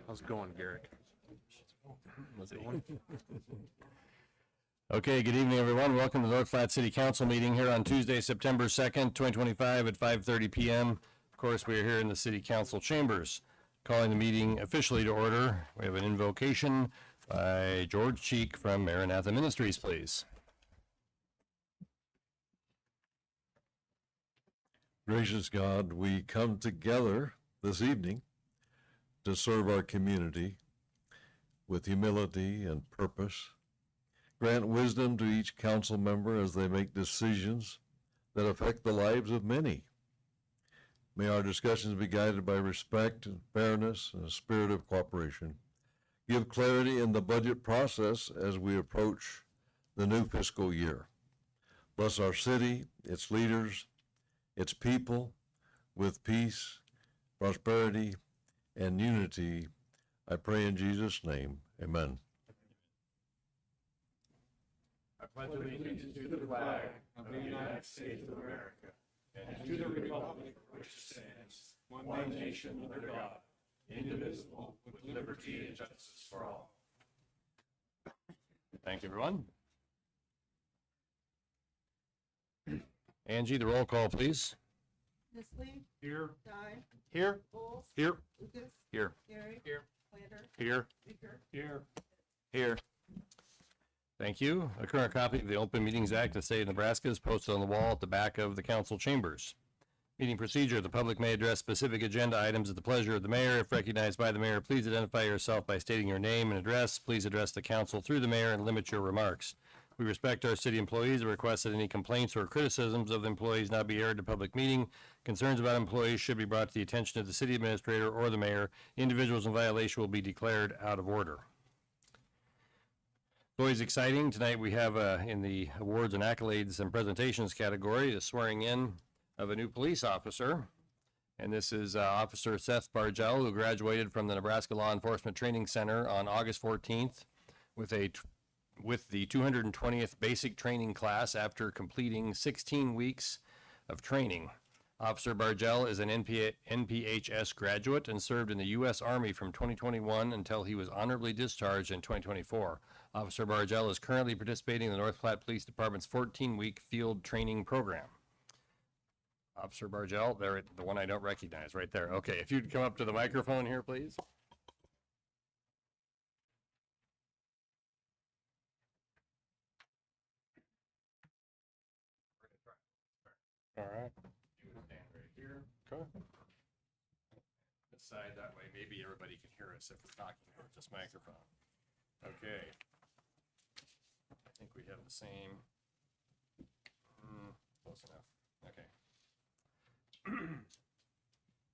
How's it going, Garrick? Was it one? Okay, good evening, everyone. Welcome to the North Platte City Council meeting here on Tuesday, September 2nd, 2025 at 5:30 p.m. Of course, we are here in the City Council chambers. Calling the meeting officially to order. We have an invocation by George Cheek from Maranatha Ministries, please. Gracious God, we come together this evening to serve our community with humility and purpose. Grant wisdom to each council member as they make decisions that affect the lives of many. May our discussions be guided by respect and fairness and a spirit of cooperation. Give clarity in the budget process as we approach the new fiscal year. Bless our city, its leaders, its people with peace, prosperity, and unity. I pray in Jesus' name. Amen. I pledge allegiance to the flag of the United States of America and to the republic for which it stands, one nation under God, indivisible, with liberty and justice for all. Thank you, everyone. Angie, the roll call, please. Nisley, Here. Dye, Here. Bulls, Here. Lucas, Here. Gary, Here. Planter, Here. Beaker. Here. Here. Thank you. A current copy of the Open Meetings Act of the State of Nebraska is posted on the wall at the back of the council chambers. Meeting procedure. The public may address specific agenda items at the pleasure of the mayor. If recognized by the mayor, please identify yourself by stating your name and address. Please address the council through the mayor and limit your remarks. We respect our city employees and request that any complaints or criticisms of the employees not be aired to public meeting. Concerns about employees should be brought to the attention of the city administrator or the mayor. Individuals in violation will be declared out of order. Always exciting. Tonight we have in the awards and accolades and presentations category the swearing in of a new police officer. And this is Officer Seth Bargell, who graduated from the Nebraska Law Enforcement Training Center on August 14th with the 220th basic training class after completing 16 weeks of training. Officer Bargell is an NPHS graduate and served in the U.S. Army from 2021 until he was honorably discharged in 2024. Officer Bargell is currently participating in the North Platte Police Department's 14-week field training program. Officer Bargell, there, the one I don't recognize, right there. Okay, if you'd come up to the microphone here, please. All right. You can stand right here. Okay. This side, that way maybe everybody can hear us if we're talking here with this microphone. Okay. I think we have the same. Close enough. Okay.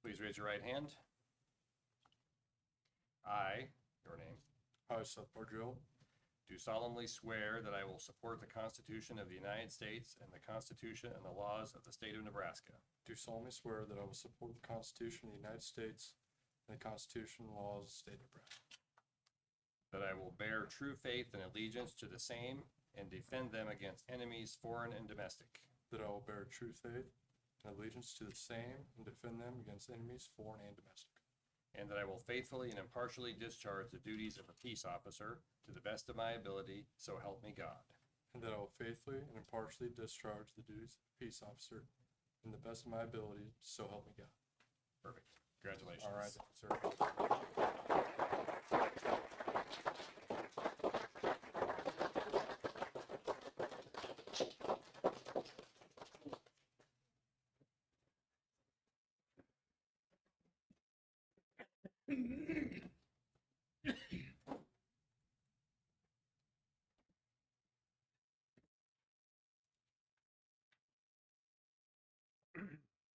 Please raise your right hand. I, your name. I, Seth Bargell, Do solemnly swear that I will support the Constitution of the United States and the Constitution and the laws of the state of Nebraska. do solemnly swear that I will support the Constitution of the United States and the Constitution and laws of the state of Nebraska. That I will bear true faith and allegiance to the same and defend them against enemies, foreign and domestic. That I will bear true faith and allegiance to the same and defend them against enemies, foreign and domestic. And that I will faithfully and impartially discharge the duties of a peace officer to the best of my ability, so help me God. And that I will faithfully and impartially discharge the duties of peace officer in the best of my ability, so help me God. Perfect. Congratulations. All right, sir.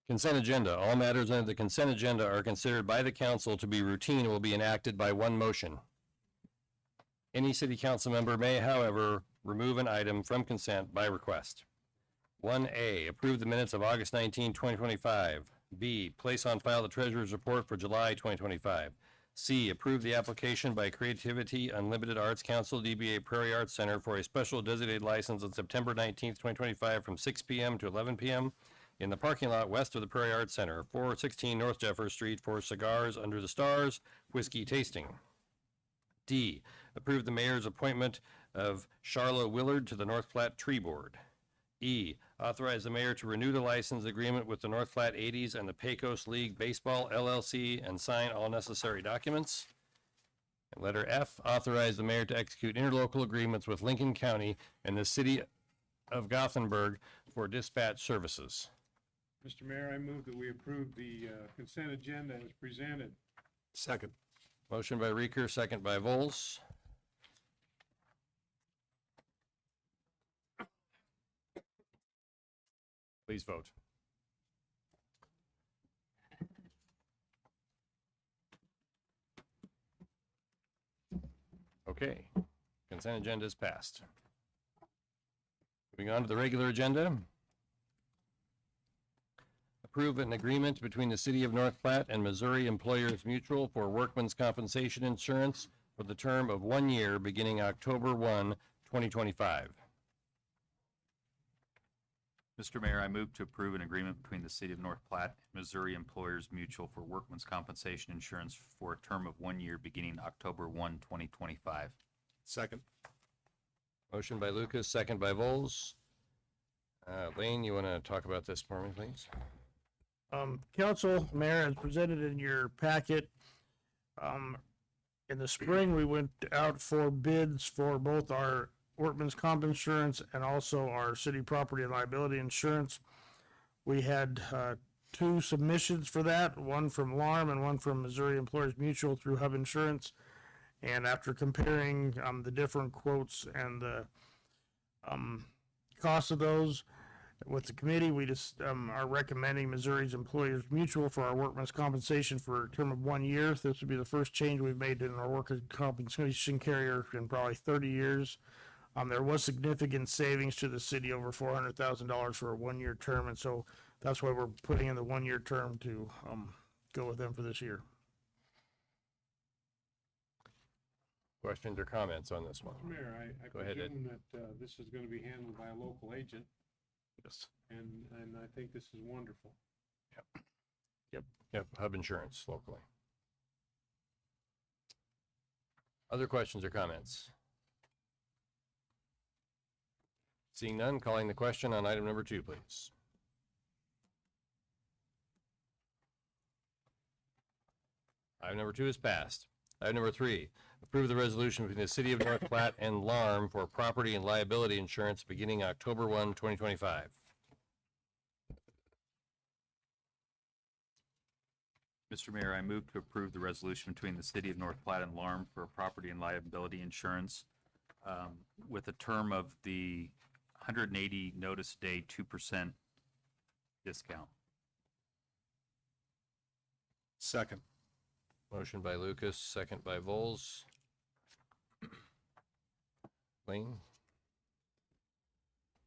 Consent agenda. All matters under the consent agenda are considered by the council to be routine and will be enacted by one motion. Any city council member may, however, remove an item from consent by request. 1A, approve the minutes of August 19, 2025. B, place on file the treasurer's report for July 2025. C, approve the application by Creativity Unlimited Arts Council, DBA Prairie Arts Center, for a special designated license on September 19th, 2025 from 6 p.m. to 11 p.m. in the parking lot west of the Prairie Arts Center, 416 North Jeffers Street, for Cigars Under the Stars whiskey tasting. D, approve the mayor's appointment of Charla Willard to the North Platte Tree Board. E, authorize the mayor to renew the license agreement with the North Platte 80s and the Pecos League Baseball LLC and sign all necessary documents. And letter F, authorize the mayor to execute interlocal agreements with Lincoln County and the city of Gothenburg for dispatch services. Mr. Mayor, I move that we approve the consent agenda as presented. Second. Motion by Reeker, second by Vols. Please vote. Okay, consent agenda is passed. Moving on to the regular agenda. Approve an agreement between the City of North Platte and Missouri Employers Mutual for workman's compensation insurance for the term of 1 year beginning October 1, 2025. Mr. Mayor, I move to approve an agreement between the City of North Platte and Missouri Employers Mutual for workman's compensation insurance for a term of 1 year beginning October 1, 2025. Second. Motion by Lucas, second by Vols. Lane, you want to talk about this for me, please? Council, Mayor, as presented in your packet, in the spring, we went out for bids for both our workman's comp insurance and also our city property and liability insurance. We had two submissions for that, one from LARM and one from Missouri Employers Mutual through Hub Insurance. And after comparing the different quotes and the cost of those with the committee, we just are recommending Missouri's Employers Mutual for our workman's compensation for a term of 1 year. This would be the first change we've made in our workers' compensation carrier in probably 30 years. There was significant savings to the city, over $400,000 for a 1 year term, and so that's why we're putting in the 1 year term to go with them for this year. Questions or comments on this one? Mr. Mayor, I Go ahead, Ed. presume that this is going to be handled by a local agent, Yes. and I think this is wonderful. Yep, Hub Insurance locally. Other questions or comments? Seeing none, calling the question on item number 2, please. Item number 2 is passed. Item number 3, approve the resolution between the City of North Platte and LARM for property and liability insurance beginning October 1, 2025. Mr. Mayor, I move to approve the resolution between the City of North Platte and LARM for property and liability insurance with a term of the 180 notice day 2% discount. Second. Motion by Lucas, second by Vols. Lane?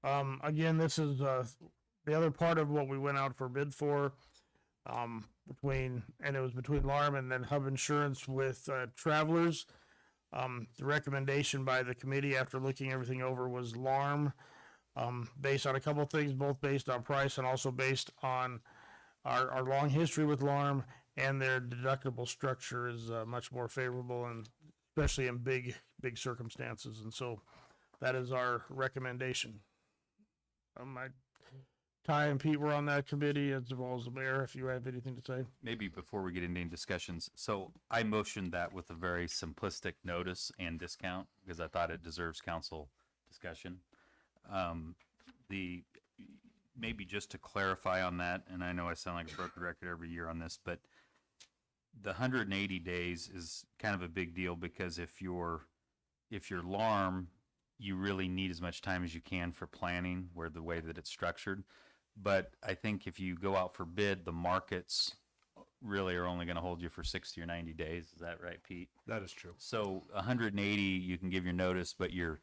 Again, this is the other part of what we went out for bid for. It was between LARM and then Hub Insurance with Travelers. The recommendation by the committee after looking everything over was LARM, based on a couple of things, both based on price and also based on our long history with LARM, and their deductible structure is much more favorable, and especially in big circumstances. And so that is our recommendation. Ty and Pete were on that committee, as well as the mayor, if you have anything to say. Maybe before we get into any discussions, so I motioned that with a very simplistic notice and discount because I thought it deserves council discussion. Maybe just to clarify on that, and I know I sound like a broken record every year on this, but the 180 days is kind of a big deal because if you're LARM, you really need as much time as you can for planning, where the way that it's structured. But I think if you go out for bid, the markets really are only going to hold you for 60 or 90 days. Is that right, Pete? That is true. So 180, you can give your notice, but you're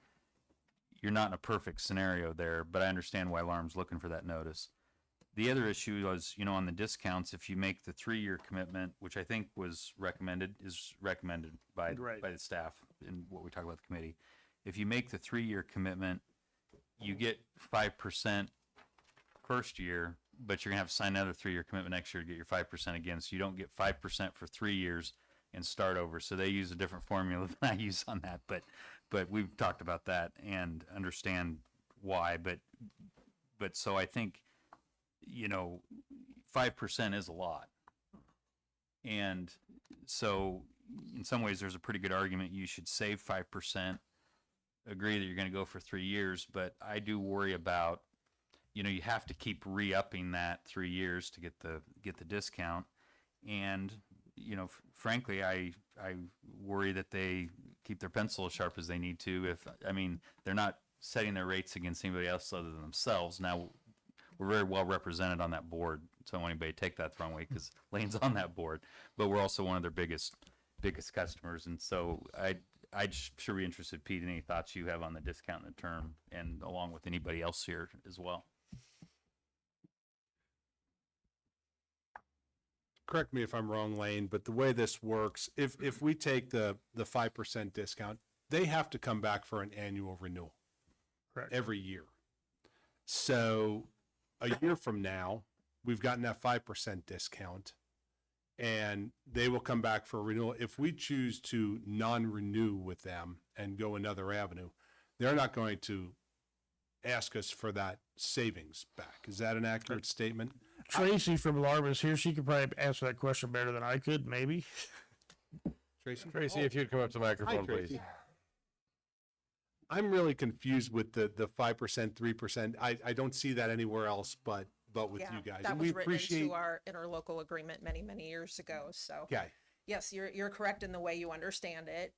you're not in a perfect scenario there, but I understand why Alarm's looking for that notice. The other issue was, on the discounts, if you make the 3-year commitment, which I think is recommended by Right. the staff in what we talk about the committee. If you make the 3-year commitment, you get 5% first year, but you're gonna have to sign another 3-year commitment next year to get your 5% again. So you don't get 5% for 3 years and start over. So they use a different formula than I use on that, but we've talked about that and understand why. But so I think, 5% is a lot. And so in some ways, there's a pretty good argument you should save 5%, agree that you're going to go for 3 years. But I do worry about, you have to keep re-upping that 3 years to get the discount. And, frankly, I worry that they keep their pencil as sharp as they need to. They're not setting their rates against anybody else other than themselves. Now, we're very well represented on that board, so I don't want anybody to take that the wrong way because Lane's on that board. But we're also one of their biggest customers, and so I'd sure be interested, Pete, in any thoughts you have on the discount and the term, and along with anybody else here as well. Correct me if I'm wrong, Lane, but the way this works, if we take the 5% discount, they have to come back for an annual renewal. Correct. Every year. So a year from now, we've gotten that 5% discount and they will come back for a renewal. If we choose to non-renew with them and go another avenue, they're not going to ask us for that savings back. Is that an accurate statement? Tracy from Alarm is here. She could probably answer that question better than I could, maybe. Tracy? Tracy, if you'd come up to the microphone, Tracy. please. I'm really confused with the 5%, 3%. I don't see that anywhere else but with Yeah, you guys. that And was we written appreciate, into our interlocal agreement many, many years ago. So okay. yes, you're correct in the way you understand it.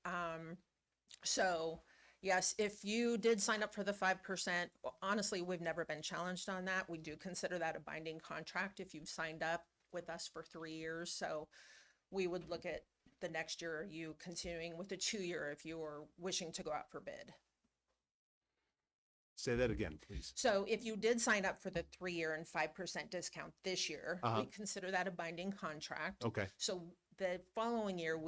So yes, if you did sign up for the 5%, honestly, we've never been challenged on that. We do consider that a binding contract if you've signed up with us for 3 years. So we would look at the next year, you continuing with the 2-year if you were wishing to go out for bid. Say that again, please. So if you did sign up for the 3-year and 5% discount this year, Uh-huh. we consider that a binding contract. Okay. So the following year,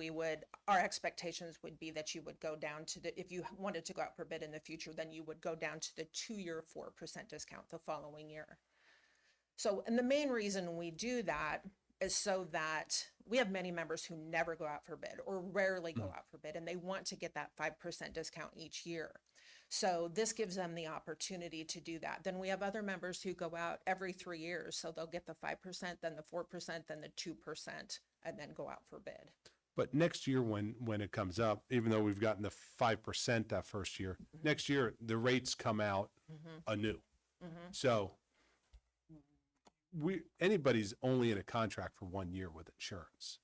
our expectations would be that you would go down to if you wanted to go out for bid in the future, then you would go down to the 2-year 4% discount the following year. So, and the main reason we do that is so that we have many members who never go out for bid or rarely go out for bid, and they want to get that 5% discount each year. So this gives them the opportunity to do that. Then we have other members who go out every 3 years. So they'll get the 5%, then the 4%, then the 2%, and then go out for bid. But next year when it comes up, even though we've gotten the 5% that first year, next year the rates come out anew. So anybody's only in a contract for 1 year with insurance.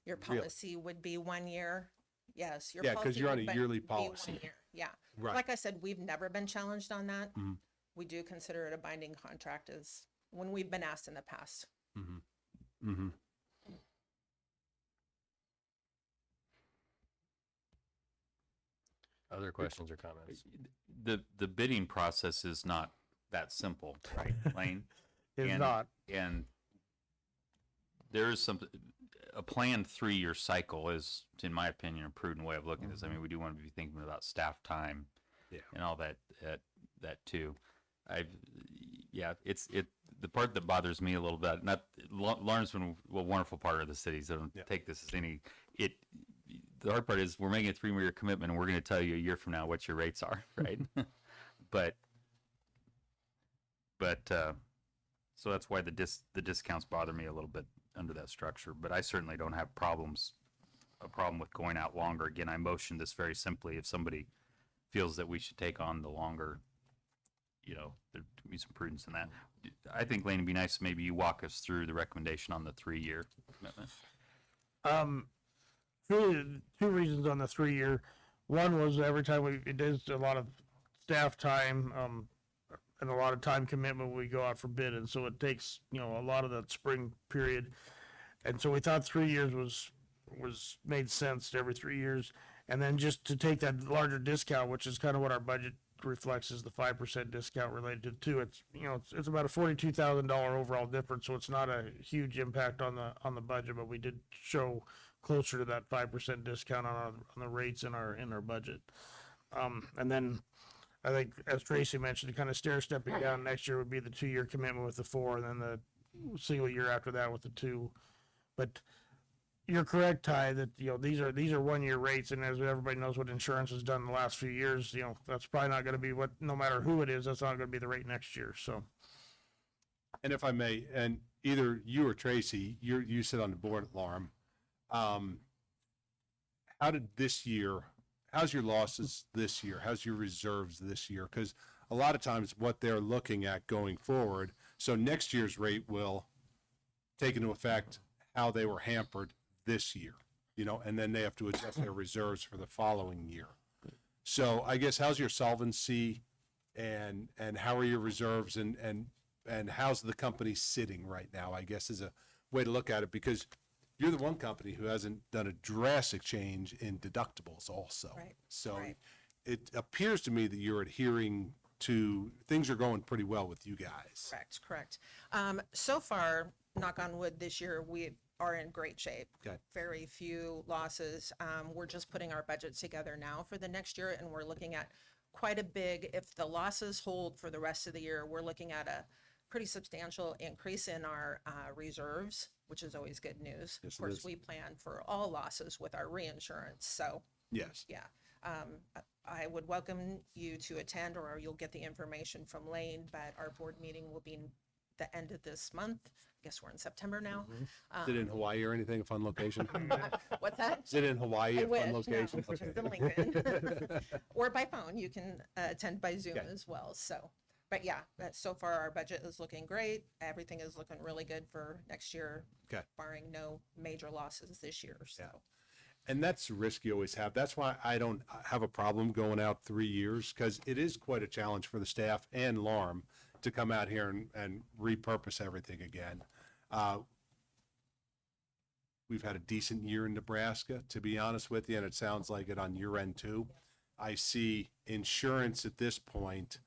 Your Really? policy would be 1 year. Yes. Your Yeah, 'cause policy you're on would a be yearly 1 policy. year. Yeah. Right. Like I said, we've never been challenged on that. Mhm. We do consider it a binding contract as when we've been asked in the past. Mm-hmm. Other questions or comments? The bidding process is not that simple, right, Lane? It's And- not. And there is a planned 3-year cycle is, in my opinion, a prudent way of looking at this. I mean, we do want to be thinking about staff time Yeah. and all that too. The part that bothers me a little bit, Lauren's been a wonderful part of the city, so don't Yeah. take this as the hard part is we're making a 3-year commitment and we're going to tell you a year from now what your rates are, right? but so that's why the discounts bother me a little bit under that structure, but I certainly don't have a problem with going out longer. Again, I motioned this very simply. If somebody feels that we should take on the longer, there could be some prudence in that. I think, Lane, it'd be nice if maybe you walk us through the recommendation on the 3-year commitment. Really, 2 reasons on the 3-year. One was every time it is a lot of staff time, and a lot of time commitment when we go out for bid, and so it takes a lot of that spring period, and so we thought 3 years was made sense every 3 years, and then just to take that larger discount, which is kind of what our budget reflects is the 5% discount related to the two. It's, you know, it's about a $42,000 overall difference, so it's not a huge impact on the budget, but we did show closer to that 5% discount on the rates in our budget. And then I think, as Tracy mentioned, kind of stair stepping down next year would be the 2-year commitment with the 4, and then the single year after that with the 2. But you're correct, Ty, that, you know, these are 1-year rates, and as everybody knows what insurance has done in the last few years, you know, that's probably not going to be what, no matter who it is, that's not going to be the rate next year. So, And if I may, and either you or Tracy, you sit on the board at LARM. How did this year, how's your losses this year? How's your reserves this year? Because a lot of times what they're looking at going forward, so next year's rate will take into effect how they were hampered this year, you know, and then they have to adjust their reserves for the following year. So I guess how's your solvency and how are your reserves and how's the company sitting right now, I guess, is a way to look at it, because you're the one company who hasn't done a drastic change in deductibles also. Right, So right. it appears to me that you're adhering to, things are going pretty well with you guys. Correct. So far, knock on wood, this year, we are in great shape. Okay. Very few losses. We're just putting our budgets together now for the next year, and we're looking at quite a big, if the losses hold for the rest of the year, we're looking at a pretty substantial increase in our reserves, which is always good news. Yes, Of it course, is. we plan for all losses with our reinsurance, so Yes. yeah. I would welcome you to attend, or you'll get the information from Lane, but our board meeting will be the end of this month. I guess we're in September now. Is it in Hawaii or anything, a fun location? What's that? Is it in Hawaii, I a wish, fun no, location? it's Okay. in Lincoln. Or by phone, you can attend by Zoom Okay. as well, so. But yeah, so far our budget is looking great. Everything is looking really good for next year. Okay. Barring no major losses this year, so. Yeah. And that's the risk you always have. That's why I don't have a problem going out 3 years, because it is quite a challenge for the staff and LARM to come out here and repurpose everything again. We've had a decent year in Nebraska, to be honest with you, and it sounds like it on your end too. I see insurance at this point,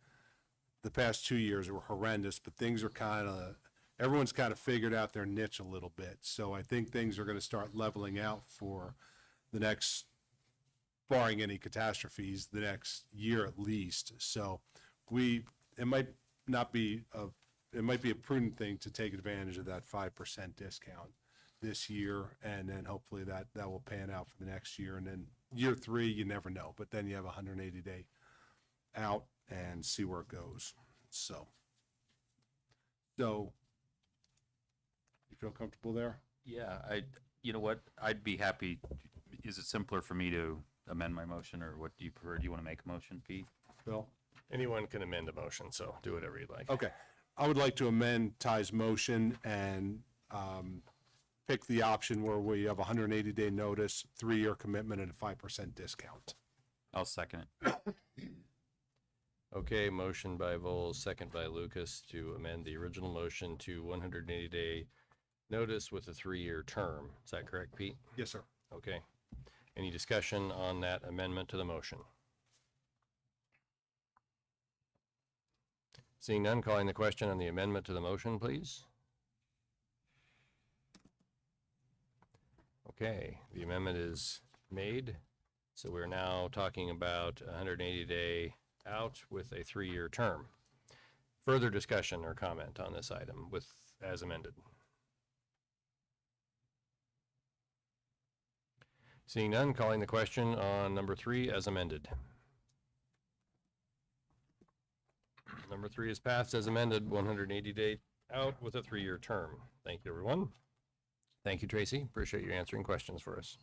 the past 2 years were horrendous, but things are everyone's kind of figured out their niche a little bit. So I think things are going to start leveling out for the next, barring any catastrophes, the next year at least. So it might be a prudent thing to take advantage of that 5% discount this year, and then hopefully that will pan out for the next year. And then year 3, you never know, but then you have a 180-day out and see where it goes. So you feel comfortable there? Yeah, you know what, I'd be happy. Is it simpler for me to amend my motion, or what do you prefer? Do you want to make a motion, Pete? Phil? Anyone can amend a motion, so do whatever you'd like. Okay. I would like to amend Ty's motion and pick the option where we have a 180-day notice, 3-year commitment, and a 5% discount. I'll second it. Okay, motion by Vols, second by Lucas to amend the original motion to 180-day notice with a 3-year term. Is that correct, Pete? Yes, sir. Okay. Any discussion on that amendment to the motion? Seeing none, calling the question on the amendment to the motion, please. Okay, the amendment is made. So we're now talking about a 180-day out with a 3-year term. Further discussion or comment on this item as amended? Seeing none, calling the question on number 3 as amended. Number 3 is passed as amended, 180-day out with a 3-year term. Thank you, everyone. Thank you, Tracy. Appreciate you answering questions for us.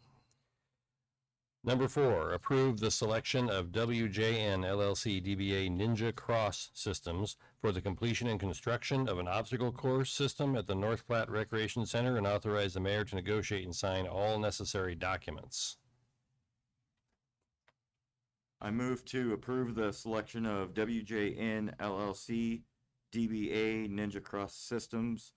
Number 4, approve the selection of WJN LLC DBA Ninja Cross Systems for the completion and construction of an obstacle course system at the North Platte Recreation Center, and authorize the mayor to negotiate and sign all necessary documents. I move to approve the selection of WJN LLC DBA Ninja Cross Systems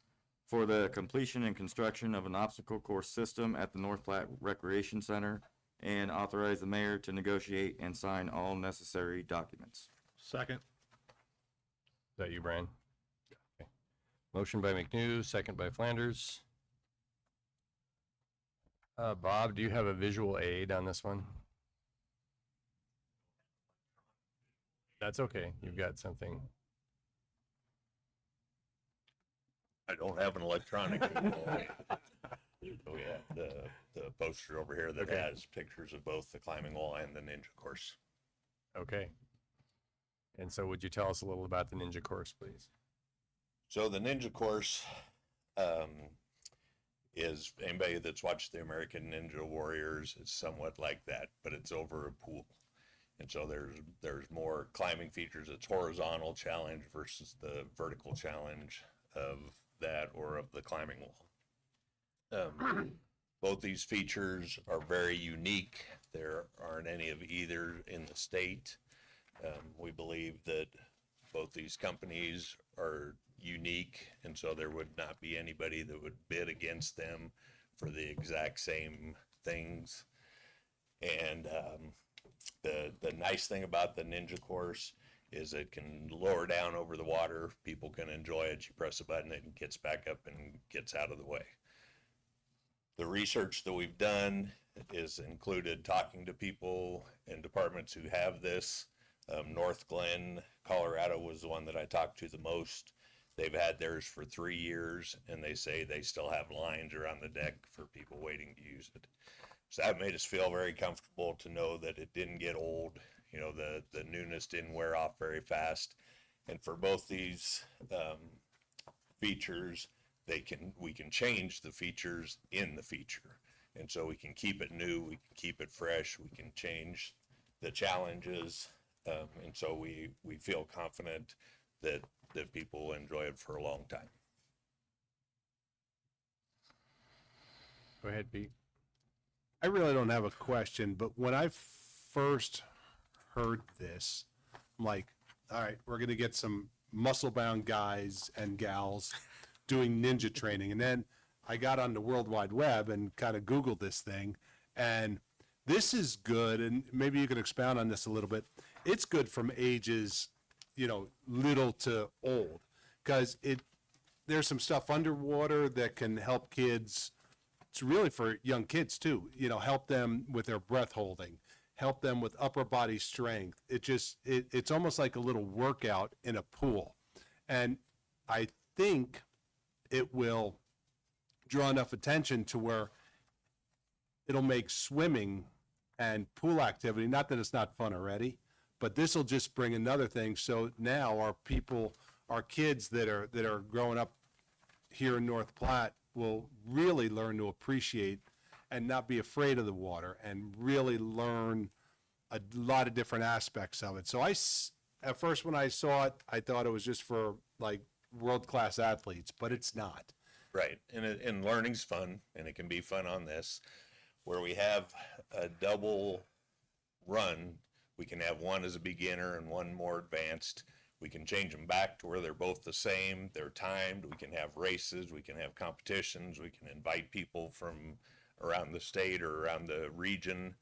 for the completion and construction of an obstacle course system at the North Platte Recreation Center, and authorize the mayor to negotiate and sign all necessary documents. Second. Is that you, Brian? Okay. Motion by McNew, second by Flanders. Bob, do you have a visual aid on this one? That's okay. You've got something. I don't have an electronic. We have the poster over here that Okay. has pictures of both the climbing wall and the ninja course. Okay. And so would you tell us a little about the ninja course, please? So the ninja course is, anybody that's watched the American Ninja Warriors, it's somewhat like that, but it's over a pool. And so there's more climbing features. It's horizontal challenge versus the vertical challenge of that or of the climbing wall. Both these features are very unique. There aren't any of either in the state. We believe that both these companies are unique, and so there would not be anybody that would bid against them for the exact same things. And the nice thing about the ninja course is it can lower down over the water. People can enjoy it. You press a button, it gets back up and gets out of the way. The research that we've done is included talking to people and departments who have this. North Glen, Colorado was the one that I talked to the most. They've had theirs for 3 years, and they say they still have lines around the deck for people waiting to use it. So that made us feel very comfortable to know that it didn't get old. You know, the newness didn't wear off very fast. And for both these features, we can change the features in the feature. And so we can keep it new, we can keep it fresh, we can change the challenges. And so we feel confident that people will enjoy it for a long time. Go ahead, Pete. I really don't have a question, but when I first heard this, I'm like, all right, we're going to get some muscle-bound guys and gals doing ninja training. And then I got on the World Wide Web and kind of Googled this thing, and this is good. And maybe you can expound on this a little bit. It's good from ages, little to old, because there's some stuff underwater that can help kids. It's really for young kids too, help them with their breath holding, help them with upper body strength. It's almost like a little workout in a pool. And I think it will draw enough attention to where it'll make swimming and pool activity, not that it's not fun already, but this will just bring another thing. So now our kids that are growing up here in North Platte will really learn to appreciate and not be afraid of the water and really learn a lot of different aspects of it. So at first when I saw it, I thought it was just for like world-class athletes, but it's not. Right. And learning's fun, and it can be fun on this. Where we have a double run, we can have one as a beginner and one more advanced. We can change them back to where they're both the same. They're timed. We can have races. We can have competitions. We can invite people from around the state or around the region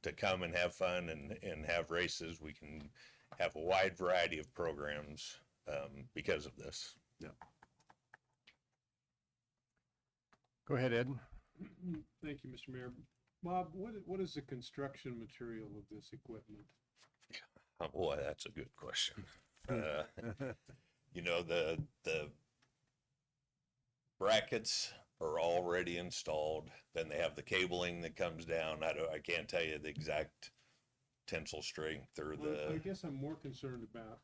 to come and have fun and have races. We can have a wide variety of programs because of this. Yeah. Go ahead, Ed. Thank you, Mr. Mayor. Bob, what is the construction material of this equipment? Oh, boy, that's a good question. The brackets are already installed. Then they have the cabling that comes down. I can't tell you the exact tensile strength or I guess I'm more concerned about,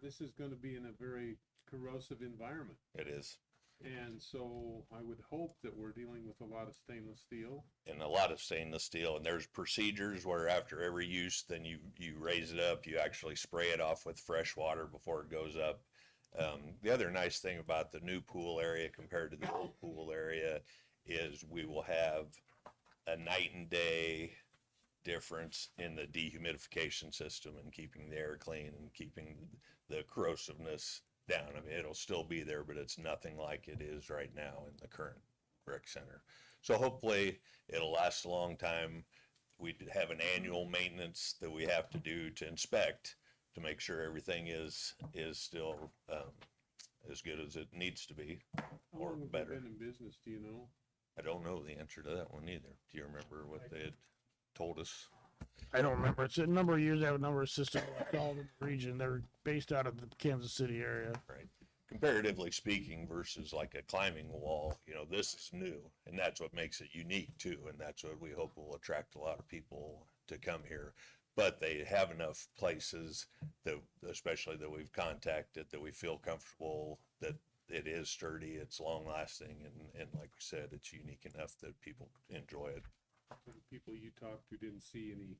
this is going to be in a very corrosive environment. It is. And so I would hope that we're dealing with a lot of stainless steel. And a lot of stainless steel, and there's procedures where after every use, then you raise it up, you actually spray it off with fresh water before it goes up. The other nice thing about the new pool area compared to the old pool area is we will have a night and day difference in the dehumidification system and keeping the air clean and keeping the corrosiveness down. It'll still be there, but it's nothing like it is right now in the current rec center. So hopefully it'll last a long time. we have an annual maintenance that we have to do to inspect to make sure everything is still, as good as it needs to be, or better. Been in business, do you know? I don't know the answer to that one either. Do you remember what they had told us? I don't remember. It's a number of years. They have a number of systems installed in the region. They're based out of the Kansas City area. Right. Comparatively speaking versus like a climbing wall, you know, this is new, and that's what makes it unique too. And that's what we hope will attract a lot of people to come here. But they have enough places that, especially that we've contacted, that we feel comfortable that it is sturdy, it's long lasting, and like we said, it's unique enough that people enjoy it. The people you talked to didn't see any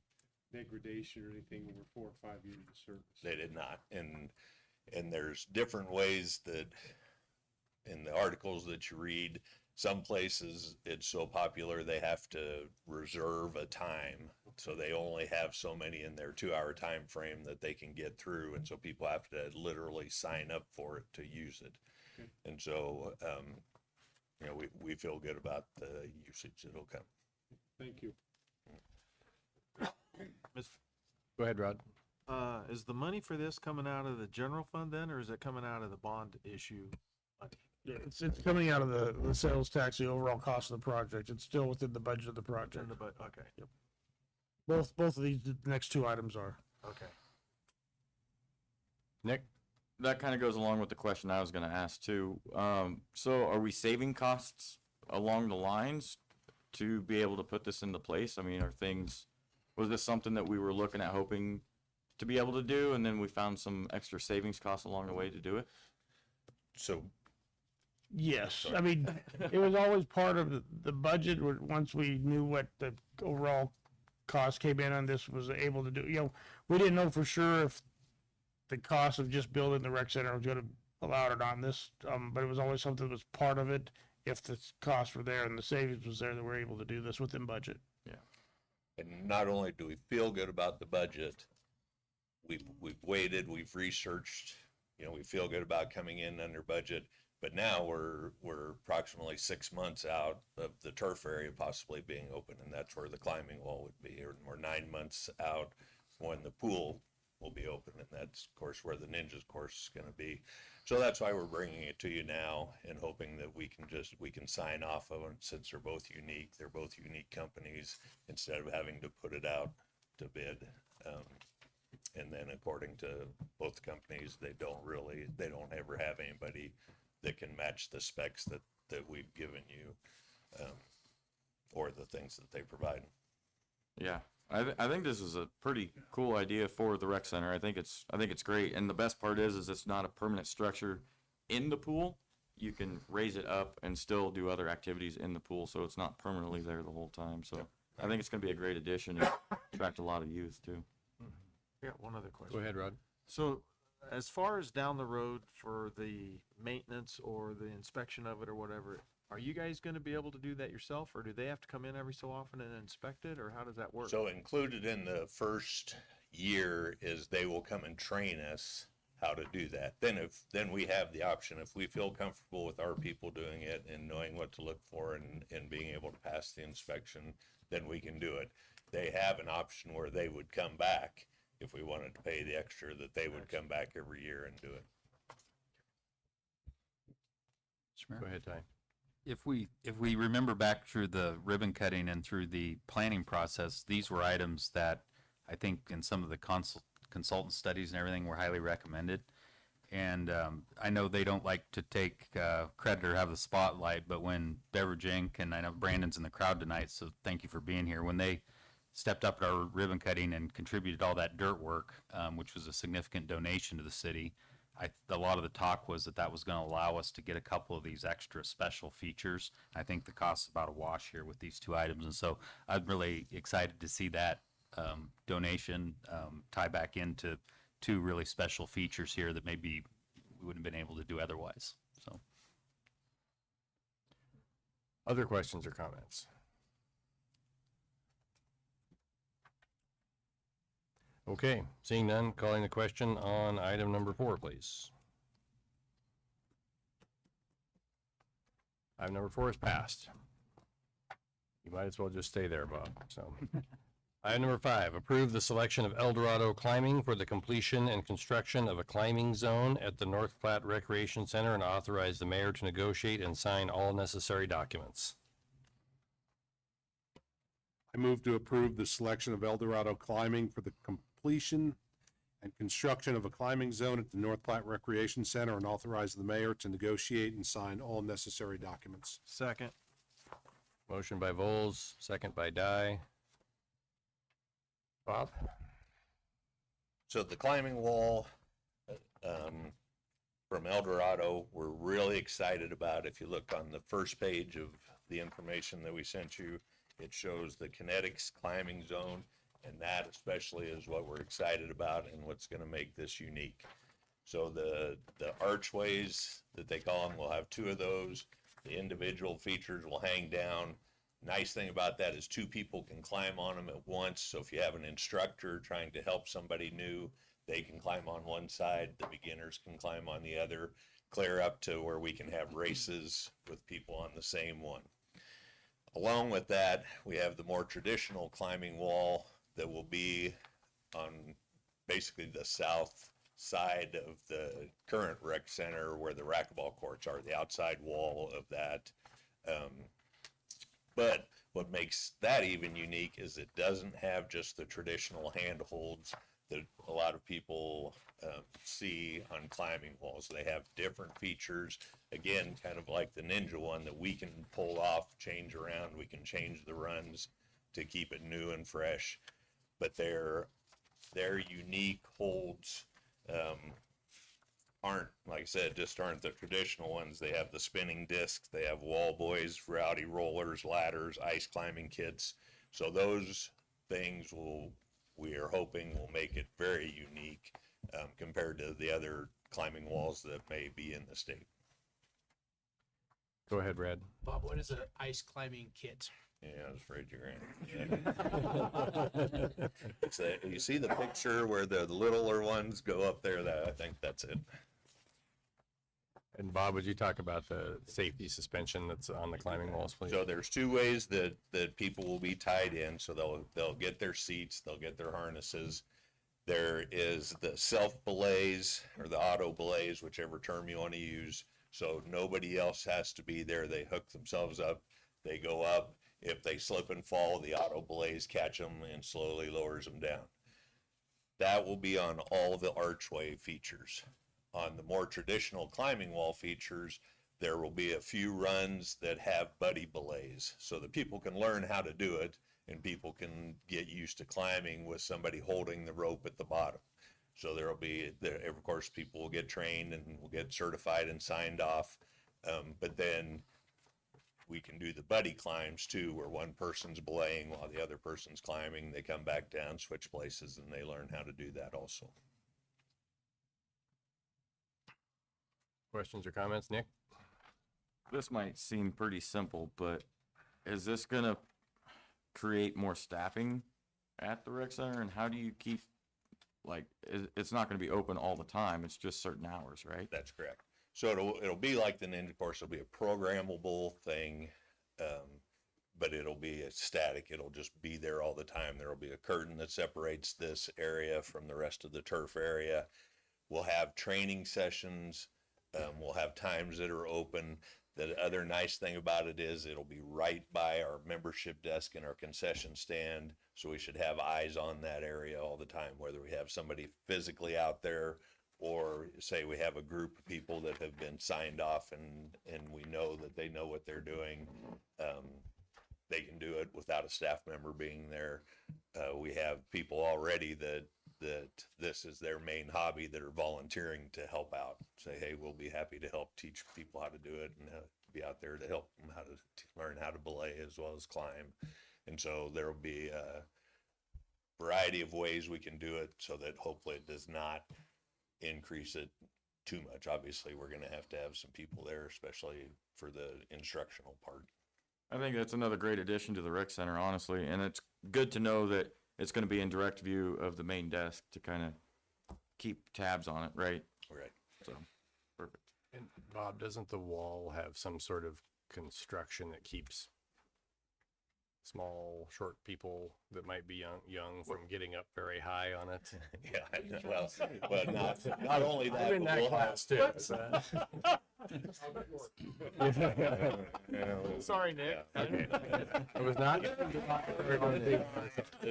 degradation or anything over 4 or 5 years of service. They did not. And there's different ways that in the articles that you read, some places it's so popular they have to reserve a time. So they only have so many in their 2-hour time frame that they can get through. And so people have to literally sign up for it to use it. Okay. And so, you know, we feel good about the usage that'll come. Thank you. Go ahead, Rod. Is the money for this coming out of the general fund then, or is it coming out of the bond issue? Yeah, it's coming out of the sales tax, the overall cost of the project. It's still within the budget of the project. Okay, Both of these the next two items are. okay. Nick? That kind of goes along with the question I was going to ask too. So are we saving costs along the lines to be able to put this into place? I mean, was this something that we were looking at hoping to be able to do, and then we found some extra savings costs along the way to do it? So Yes, I mean, it was always part of the budget. Once we knew what the overall cost came in on this, was able to do. You know, we didn't know for sure if the cost of just building the rec center was going to allow it on this, but it was always something that was part of it. If the costs were there and the savings was there, that we're able to do this within budget. And not only do we feel good about the budget, we've waited, we've researched, you know, we feel good about coming in under budget, but now we're approximately 6 months out of the turf area possibly being open, and that's where the climbing wall would be, or we're 9 months out when the pool will be open, and that's of course where the ninjas course is going to be. So that's why we're bringing it to you now and hoping that we can sign off of them, since they're both unique. They're both unique companies, instead of having to put it out to bid. And then according to both companies, they don't ever have anybody that can match the specs that we've given you, or the things that they provide. Yeah, I think this is a pretty cool idea for the rec center. I think it's great, and the best part is it's not a permanent structure in the pool. You can raise it up and still do other activities in the pool, so it's not permanently there the whole time. So I think it's going to be a great addition and attract a lot of youth too. I got one other question. Go ahead, Rod. So as far as down the road for the maintenance or the inspection of it or whatever, are you guys going to be able to do that yourself, or do they have to come in every so often and inspect it, or how does that work? So included in the first year is they will come and train us how to do that. Then we have the option, if we feel comfortable with our people doing it and knowing what to look for and being able to pass the inspection, then we can do it. They have an option where they would come back if we wanted to pay the extra, that they would come back every year and do it. Go ahead, Ty. If we remember back through the ribbon cutting and through the planning process, these were items that I think in some of the consultant studies and everything were highly recommended. And I know they don't like to take credit or have the spotlight, but when Beverage Inc., and I know Brandon's in the crowd tonight, so thank you for being here, when they stepped up at our ribbon cutting and contributed all that dirt work, which was a significant donation to the city, a lot of the talk was that was going to allow us to get a couple of these extra special features. I think the cost is about a wash here with these two items. And so I'm really excited to see that donation tie back into two really special features here that maybe we wouldn't have been able to do otherwise. So, Other questions or comments? Okay, seeing none, calling the question on item number 4, please. Item number 4 is passed. You might as well just stay there, Bob. So, Item number 5, approve the selection of Eldorado Climbing for the completion and construction of a climbing zone at the North Platte Recreation Center and authorize the mayor to negotiate and sign all necessary documents. I move to approve the selection of Eldorado Climbing for the completion and construction of a climbing zone at the North Platte Recreation Center and authorize the mayor to negotiate and sign all necessary documents. Second. Motion by Vols, second by Dye. Bob? So the climbing wall, from El Dorado, we're really excited about. If you look on the first page of the information that we sent you, it shows the kinetics climbing zone, and that especially is what we're excited about and what's going to make this unique. So the archways that they call them, we'll have 2 of those. The individual features will hang down. Nice thing about that is 2 people can climb on them at once. So if you have an instructor trying to help somebody new, they can climb on one side, the beginners can climb on the other, clear up to where we can have races with people on the same one. Along with that, we have the more traditional climbing wall that will be on basically the south side of the current rec center where the racquetball courts are, the outside wall of that. But what makes that even unique is it doesn't have just the traditional handholds that a lot of people see on climbing walls. They have different features, again, kind of like the Ninja one that we can pull off, change around. We can change the runs to keep it new and fresh, but their unique holds aren't, like I said, just aren't the traditional ones. They have the spinning discs, they have wall boys, rowdy rollers, ladders, ice climbing kits. So those things we are hoping will make it very unique compared to the other climbing walls that may be in the state. Go ahead, Brad. Bob, what is an ice climbing kit? Yeah, I was afraid you're gonna. You see the picture where the littler ones go up there? I think that's it. And Bob, would you talk about the safety suspension that's on the climbing walls, please? So there's 2 ways that people will be tied in. So they'll get their seats, they'll get their harnesses. There is the self belays or the auto belays, whichever term you want to use. So nobody else has to be there. They hook themselves up, they go up. If they slip and fall, the auto belays catch them and slowly lowers them down. That will be on all the archway features. On the more traditional climbing wall features, there will be a few runs that have buddy belays so that people can learn how to do it and people can get used to climbing with somebody holding the rope at the bottom. So there will be, of course, people will get trained and will get certified and signed off. But then we can do the buddy climbs too, where one person's belaying while the other person's climbing. They come back down, switch places, and they learn how to do that also. Questions or comments, Nick? This might seem pretty simple, but is this gonna create more staffing at the rec center? And how do you keep, like, it's not gonna be open all the time, it's just certain hours, right? That's correct. So it'll be like the Ninja course. It'll be a programmable thing, but it'll be static. It'll just be there all the time. There'll be a curtain that separates this area from the rest of the turf area. We'll have training sessions. We'll have times that are open. The other nice thing about it is it'll be right by our membership desk and our concession stand. So we should have eyes on that area all the time, whether we have somebody physically out there or say we have a group of people that have been signed off and we know that they know what they're doing. They can do it without a staff member being there. We have people already that this is their main hobby that are volunteering to help out. Say, hey, we'll be happy to help teach people how to do it and be out there to help them how to learn how to belay as well as climb. And so there will be a variety of ways we can do it so that hopefully it does not increase it too much. Obviously, we're going to have some people there, especially for the instructional part. I think that's another great addition to the rec center, honestly, and it's good to know that it's gonna be in direct view of the main desk to kind of keep tabs on it, right? Right. So, perfect. And Bob, doesn't the wall have some sort of construction that keeps small, short people that might be young from getting up very high on it. Yeah, well, not only that, I'm in but that we'll have, class too. Sorry, Nick. yeah, Okay. I was not. to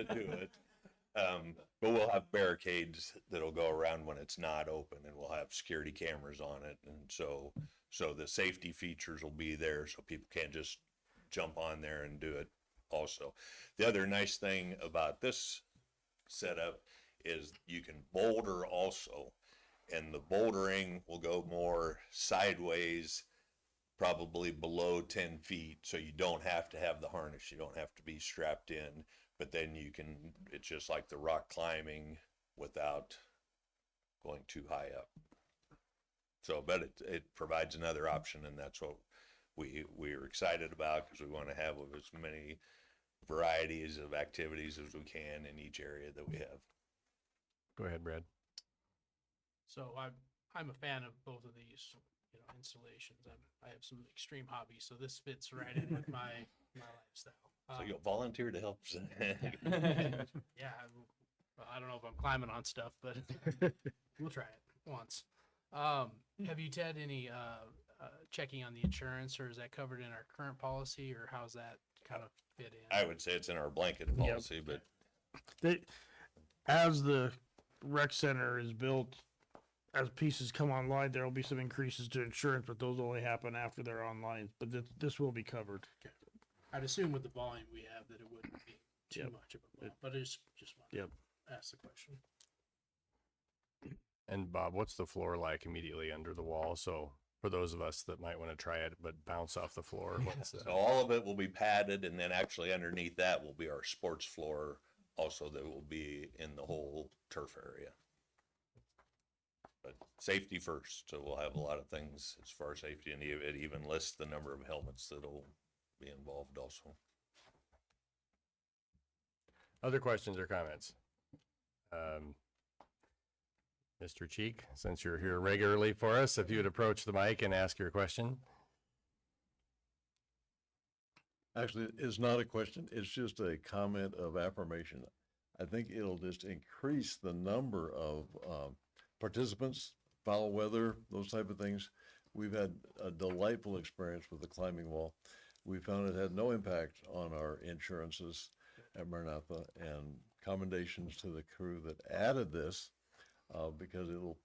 do it. But we'll have barricades that'll go around when it's not open, and we'll have security cameras on it, and so the safety features will be there, so people can't just jump on there and do it. Also, the other nice thing about this setup is you can boulder also, and the bouldering will go more sideways, probably below 10 feet, so you don't have to have the harness, you don't have to be strapped in, but then you can, it's just like the rock climbing without going too high up. So, but it provides another option, and that's what we're excited about, because we want to have as many varieties of activities as we can in each area that we have. Go ahead, Brad. So I'm a fan of both of these, installations. I have some extreme hobbies, so this fits right in with my lifestyle. So you'll volunteer to help. Yeah, I don't know if I'm climbing on stuff, but we'll try it once. Have you had any checking on the insurance, or is that covered in our current policy, or how's that kind of fit in? I would say it's in our blanket policy, but As the rec center is built, as pieces come online, there will be some increases to insurance, but those only happen after they're online. But this will be covered. I'd assume with the volume we have that it wouldn't be too Yep. much of a bump, but it's just wanted Yep. to ask the question. And Bob, what's the floor like immediately under the wall? So for those of us that might want to try it, but bounce off the floor, what's so the, all of it will be padded, and then actually underneath that will be our sports floor also, that will be in the whole turf area. But safety first, so we'll have a lot of things as far as safety, and it even lists the number of helmets that'll be involved also. other questions or comments? Mr. Cheek, since you're here regularly for us, if you would approach the mic and ask your question. Actually, it's not a question, it's just a comment of affirmation. I think it'll just increase the number of participants, foul weather, those type of things. We've had a delightful experience with the climbing wall. We found it had no impact on our insurances at Maranatha, and commendations to the crew that added this, because it'll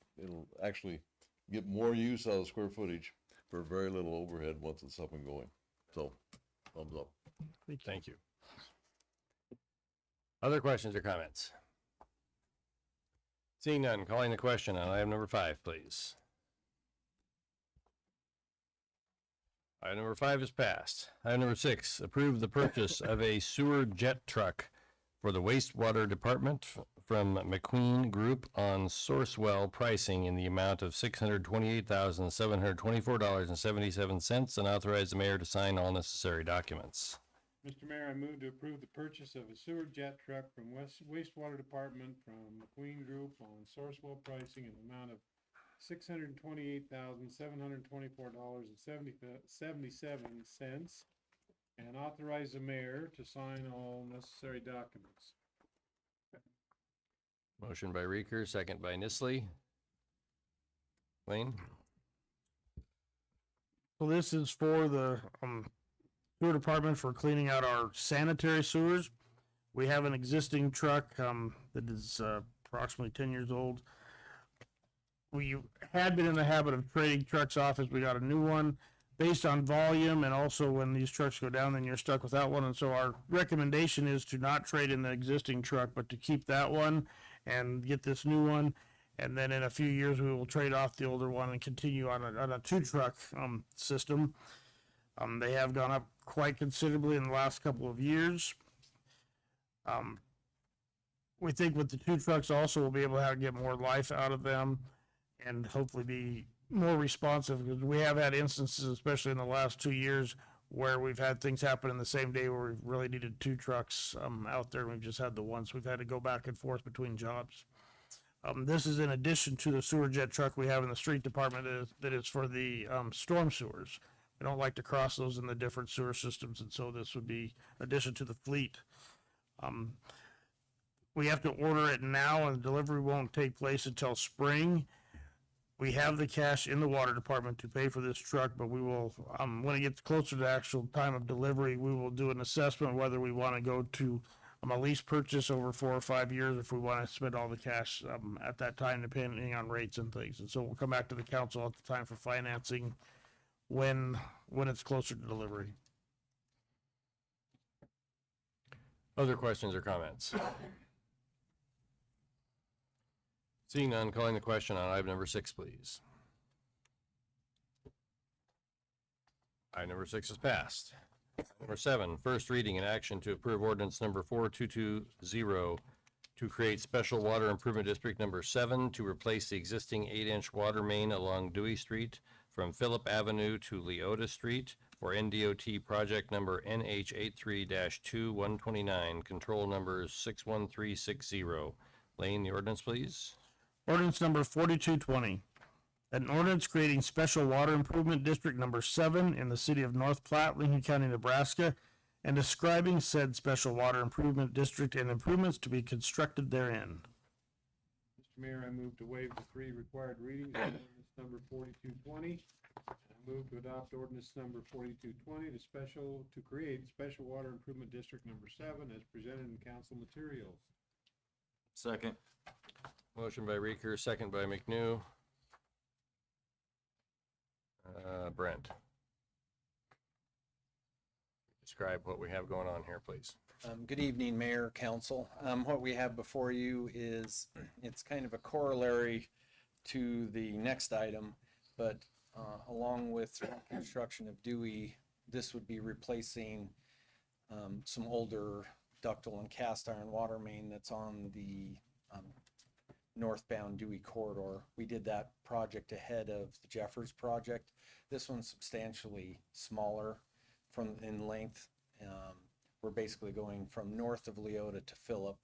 actually get more use out of the square footage for very little overhead once it's up and going. So, thumbs up. Thank you. Other questions or comments? Seeing none, calling the question on item number 5, please. Item number 5 is passed. Item number 6, approve the purchase of a sewer jet truck for the wastewater department from McQueen Group on Sourcewell pricing in the amount of $628,724.77, and authorize the mayor to sign all necessary documents. Mr. Mayor, I move to approve the purchase of a sewer jet truck from wastewater department from McQueen Group on Sourcewell pricing in the amount of $628,724.77, and authorize the mayor to sign all necessary documents. Motion by Reeker, second by Nisley. Lane? So this is for the sewer department for cleaning out our sanitary sewers. We have an existing truck that is approximately 10 years old. We had been in the habit of trading trucks off as we got a new one. Based on volume, and also when these trucks go down, then you're stuck without one. And so our recommendation is to not trade in the existing truck, but to keep that one and get this new one. And then in a few years, we will trade off the older one and continue on a 2-truck system. They have gone up quite considerably in the last couple of years. We think with the 2 trucks also we'll be able to get more life out of them and hopefully be more responsive, because we have had instances, especially in the last 2 years, where we've had things happen in the same day where we've really needed 2 trucks out there. We've just had the one, so we've had to go back and forth between jobs. This is in addition to the sewer jet truck we have in the street department that is for the storm sewers. I don't like to cross those in the different sewer systems, and so this would be addition to the fleet. We have to order it now, and delivery won't take place until spring. We have the cash in the water department to pay for this truck, but we will, when it gets closer to the actual time of delivery, we will do an assessment whether we want to go to a lease purchase over 4 or 5 years, if we want to spend all the cash at that time, depending on rates and things. And so we'll come back to the council at the time for financing when it's closer to delivery. Other questions or comments? Seeing none, calling the question on item number 6, please. Item number 6 is passed. Number 7, first reading and action to approve ordinance number 4220 to create special water improvement district number 7 to replace the existing 8-inch water main along Dewey Street from Phillip Avenue to Leota Street for NDOT project number NH83-2129, control numbers 61360. Lane, the ordinance, please. Ordinance number 4220. An ordinance creating special water improvement district number 7 in the city of North Platte, Lincoln County, Nebraska, and describing said special water improvement district and improvements to be constructed therein. Mr. Mayor, I move to waive the 3 required readings of ordinance number 4220. I move to adopt ordinance number 4220 to create special water improvement district number 7 as presented in council materials. Second. Motion by Reeker, second by McNew. Brent. Describe what we have going on here, please. Good evening, Mayor, Council. What we have before you is, it's kind of a corollary to the next item, but along with construction of Dewey, this would be replacing some older ductile and cast iron water main that's on the northbound Dewey corridor. We did that project ahead of the Jeffers project. This one's substantially smaller in length. We're basically going from north of Leota to Phillip.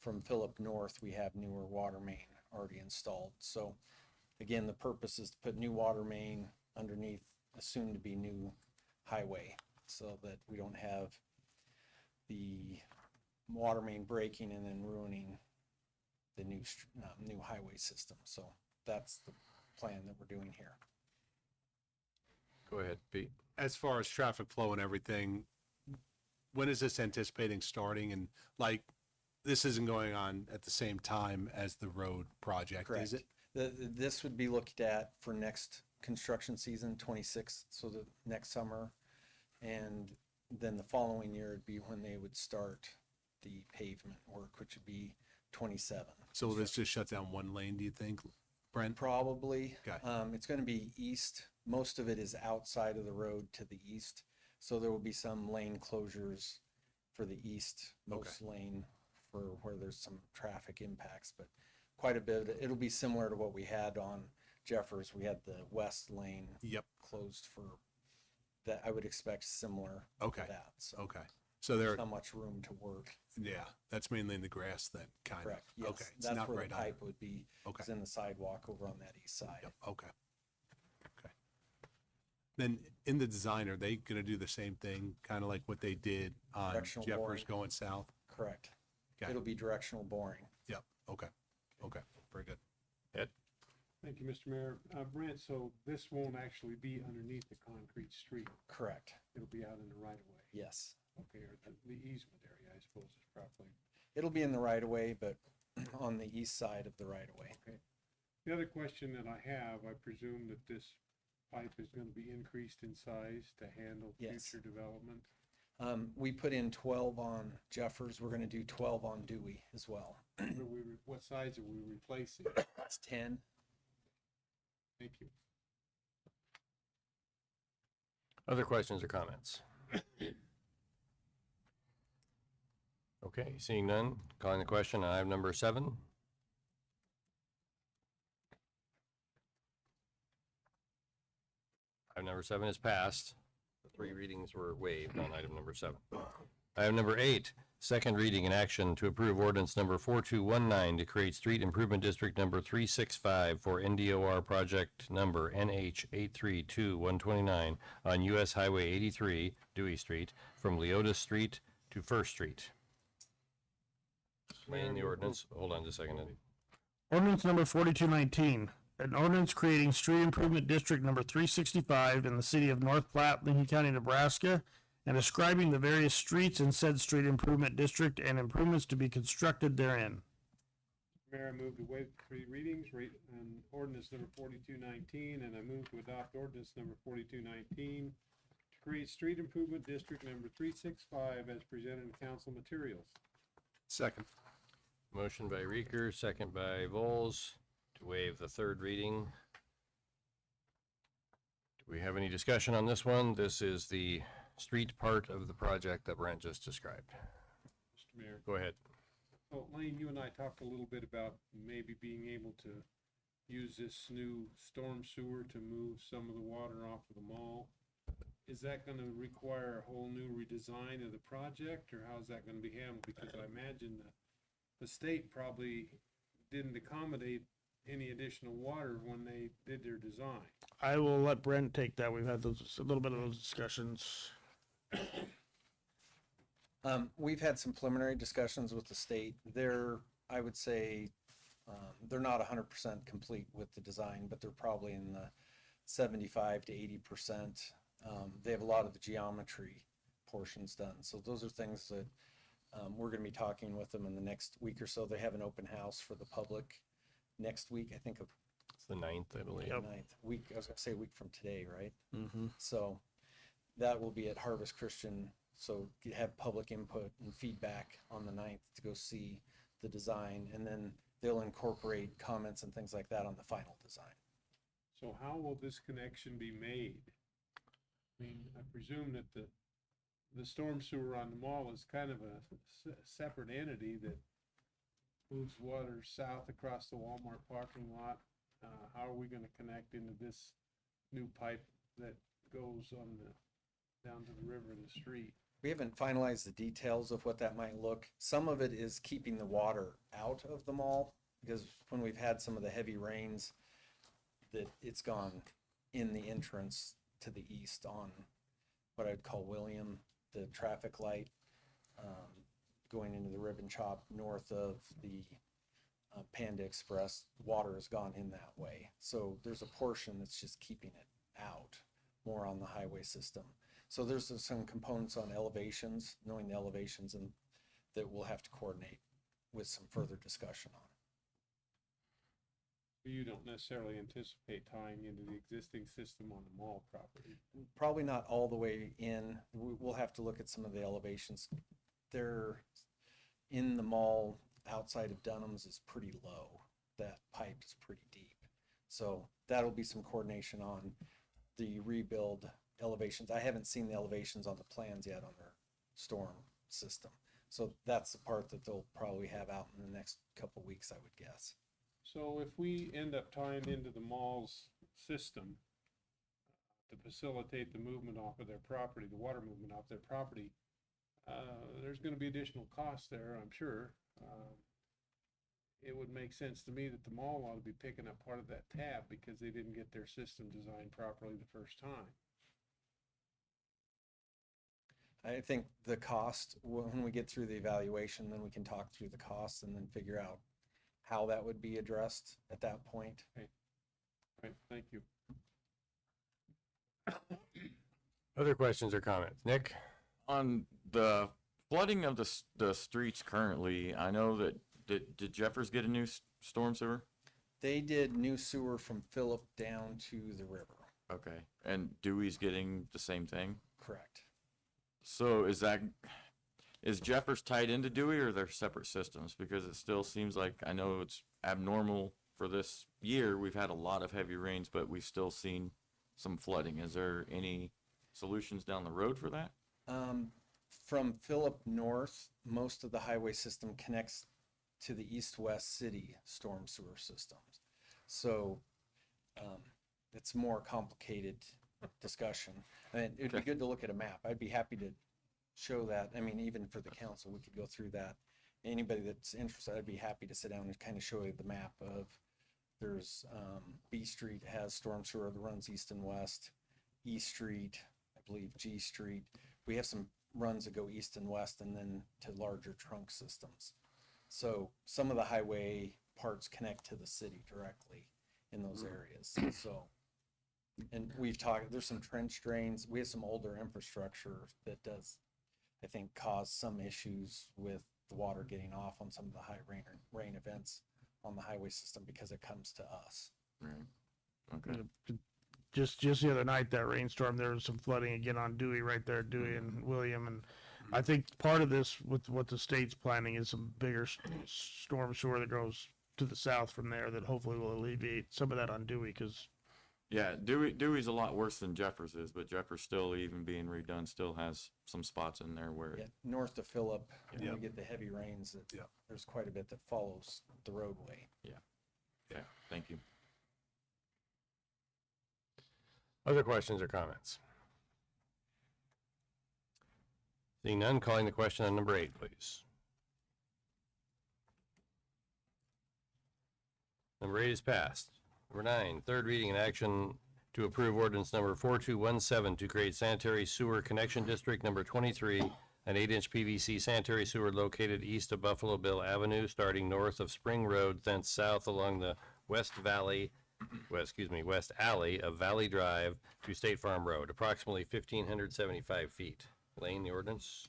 From Phillip north, we have newer water main already installed. So again, the purpose is to put new water main underneath a soon to be new highway so that we don't have the water main breaking and then ruining the new highway system. So that's the plan that we're doing here. Go ahead, Pete. As far as traffic flow and everything, when is this anticipating starting? And like, this isn't going on at the same time as the road project, is it? This would be looked at for next construction season, 26, so the next summer. And then the following year would be when they would start the pavement work, which would be 27. So will this just shut down one lane, do you think, Brent? Probably. Okay. It's going to be east. Most of it is outside of the road to the east. So there will be some lane closures for the east most lane for where there's some traffic impacts, but quite a bit. It'll be similar to what we had on Jeffers. We had the west lane closed for that. I would expect similar to that. So So there's not much room to work. Yeah, that's mainly in the grass then, kind Correct. of. Yes. Okay, it's That's not where right the on. pipe would be. Okay. It's in the sidewalk over on that east side. Yep. Okay. Then in the design, are they going to do the same thing, kind of like what they did on Directional Jeffers boring. going south? Correct. Okay. It'll be directional boring. Yep. Okay. Very good. Thank you, Mr. Mayor. Brent, so this won't actually be underneath the concrete street. Correct. It'll be out in the right of way. Yes. Okay, or the easement area, I suppose is properly. It'll be in the right of way, but on the east side of the right of way. Okay. The other question that I have, I presume that this pipe is going to be increased in size to handle Yes. future development. We put in 12 on Jeffers. We're going to do 12 on Dewey as well. What size are we replacing? It's 10. Thank you. Other questions or comments? Okay, seeing none, calling the question on item number 7. Item number 7 is passed. The 3 readings were waived on item number 7. Item number 8, Second reading and action to approve ordinance number 4219 to create street improvement district number 365 for NDOR project number NH 832129 on US Highway 83, Dewey Street, from Leotis Street to First Street. Explain the ordinance. Hold on just a second. Ordinance number 4219, an ordinance creating street improvement district number 365 in the city of North Platte, Lincoln County, Nebraska, and describing the various streets in said street improvement district and improvements to be constructed therein. Mayor, I move to waive 3 readings, on ordinance number 4219, and I move to adopt ordinance number 4219 to create street improvement district number 365 as presented in council materials. Second. Motion by Reeker, second by Vols, to waive the third reading. Do we have any discussion on this one? This is the street part of the project that Brent just described. Mr. Mayor. Go ahead. Well, Lane, you and I talked a little bit about maybe being able to use this new storm sewer to move some of the water off of the mall. Is that gonna require a whole new redesign of the project, or how's that gonna be handled? Because I imagine that the state probably didn't accommodate any additional water when they did their design. I will let Brent take that. We've had a little bit of those discussions. We've had some preliminary discussions with the state. I would say, they're not 100% complete with the design, but they're probably in the 75 to 80%. They have a lot of the geometry portions done. So those are things that we're going to be talking with them in the next week or so. They have an open house for the public next week, I think of It's the 9th, I believe. the 9th week. I was going to say a week from today, right? Mm-hmm. So that will be at Harvest Christian. So you have public input and feedback on the 9th to go see the design, and then they'll incorporate comments and things like that on the final design. So how will this connection be made? I mean, I presume that the storm sewer on the mall is kind of a separate entity that moves water south across the Walmart parking lot. How are we gonna connect into this new pipe that goes down to the river and the street? We haven't finalized the details of what that might look. Some of it is keeping the water out of the mall, because when we've had some of the heavy rains, that it's gone in the entrance to the east on what I'd call William, the traffic light, going into the Ribbon Chop north of the Panda Express. Water has gone in that way. So there's a portion that's just keeping it out more on the highway system. So there's some components on elevations, knowing the elevations, and that we'll have to coordinate with some further discussion on. You don't necessarily anticipate tying into the existing system on the mall property. Probably not all the way in. We'll have to look at some of the elevations. They're in the mall outside of Dunham's is pretty low. That pipe is pretty deep. So that'll be some coordination on the rebuild elevations. I haven't seen the elevations on the plans yet on their storm system. So that's the part that they'll probably have out in the next couple weeks, I would guess. So if we end up tying into the mall's system to facilitate the movement off of their property, the water movement off their property, there's gonna be additional costs there, I'm sure. It would make sense to me that the mall ought to be picking up part of that tab because they didn't get their system designed properly the first time. I think the cost, when we get through the evaluation, then we can talk through the costs and then figure out how that would be addressed at that point. Right, thank you. Other questions or comments? Nick? On the flooding of the streets currently, I know that, did Jeffers get a new storm sewer? They did new sewer from Phillip down to the river. Okay, and Dewey's getting the same thing? Correct. So is Jeffers tied into Dewey, or they're separate systems? Because it still seems like, I know it's abnormal for this year. We've had a lot of heavy rains, but we've still seen some flooding. Is there any solutions down the road for that? From Phillip north, most of the highway system connects to the east-west city storm sewer systems. So it's more complicated discussion. And it'd be good to look at a map. I'd be happy to show that. I mean, even for the council, we could go through that. Anybody that's interested, I'd be happy to sit down and kind of show you the map of, there's, B Street has storm sewer that runs east and west. E Street, I believe G Street. We have some runs that go east and west and then to larger trunk systems. So some of the highway parts connect to the city directly in those areas. So, and we've talked, there's some trench drains. We have some older infrastructure that does, I think, cause some issues with the water getting off on some of the high rain events on the highway system because it comes to us. Right. Okay. Just the other night, that rainstorm, there was some flooding again on Dewey right there, Dewey and William. And I think part of this with what the state's planning is some bigger storm sewer that goes to the south from there that hopefully will alleviate some of that on Dewey, because Yeah, Dewey's a lot worse than Jeffers is, but Jeffers still, even being redone, still has some spots in there where Yeah, north of Phillip, when Yep. we get the heavy rains, Yep. there's quite a bit that follows the roadway. yeah, thank you. Other questions or comments? Seeing none, calling the question on number 8, please. Number 8 is passed. Number 9, third reading and action to approve ordinance number 4217 to create sanitary sewer connection district number 23, an 8-inch PVC sanitary sewer located east of Buffalo Bill Avenue, starting north of Spring Road, thence south along the west alley of Valley Drive to State Farm Road, approximately 1,575 feet. Lane, the ordinance.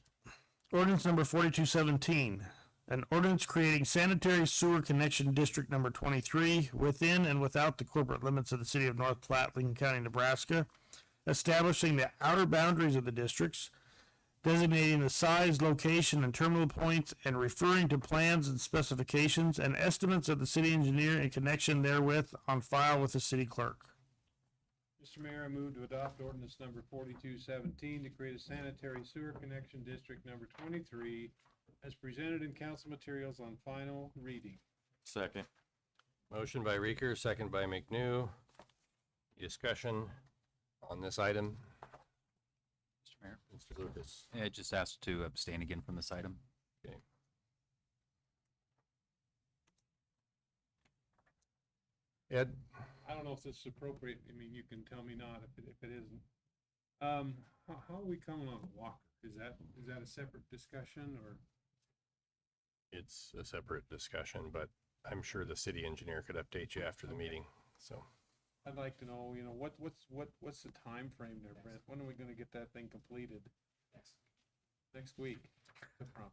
ordinance number 4217, an ordinance creating sanitary sewer connection district number 23 within and without the corporate limits of the city of North Platte, Lincoln County, Nebraska, establishing the outer boundaries of the districts, designating the size, location, and terminal points, and referring to plans and specifications and estimates of the city engineer in connection therewith on file with the city clerk. Mr. Mayor, I move to adopt ordinance number 4217 to create a sanitary sewer connection district number 23 as presented in council materials on final reading. Second. Motion by Reeker, second by McNew. Discussion on this item. Mr. Mayor, Mr. Lucas. I just asked to abstain again from this item. Okay. Ed? I don't know if this is appropriate. I mean, you can tell me not if it isn't. How are we coming on Walker? Is that a separate discussion or? It's a separate discussion, but I'm sure the city engineer could update you after the meeting, so. I'd like to know, what's the time frame there, Brent? When are we gonna get that thing completed? Next week. I promise.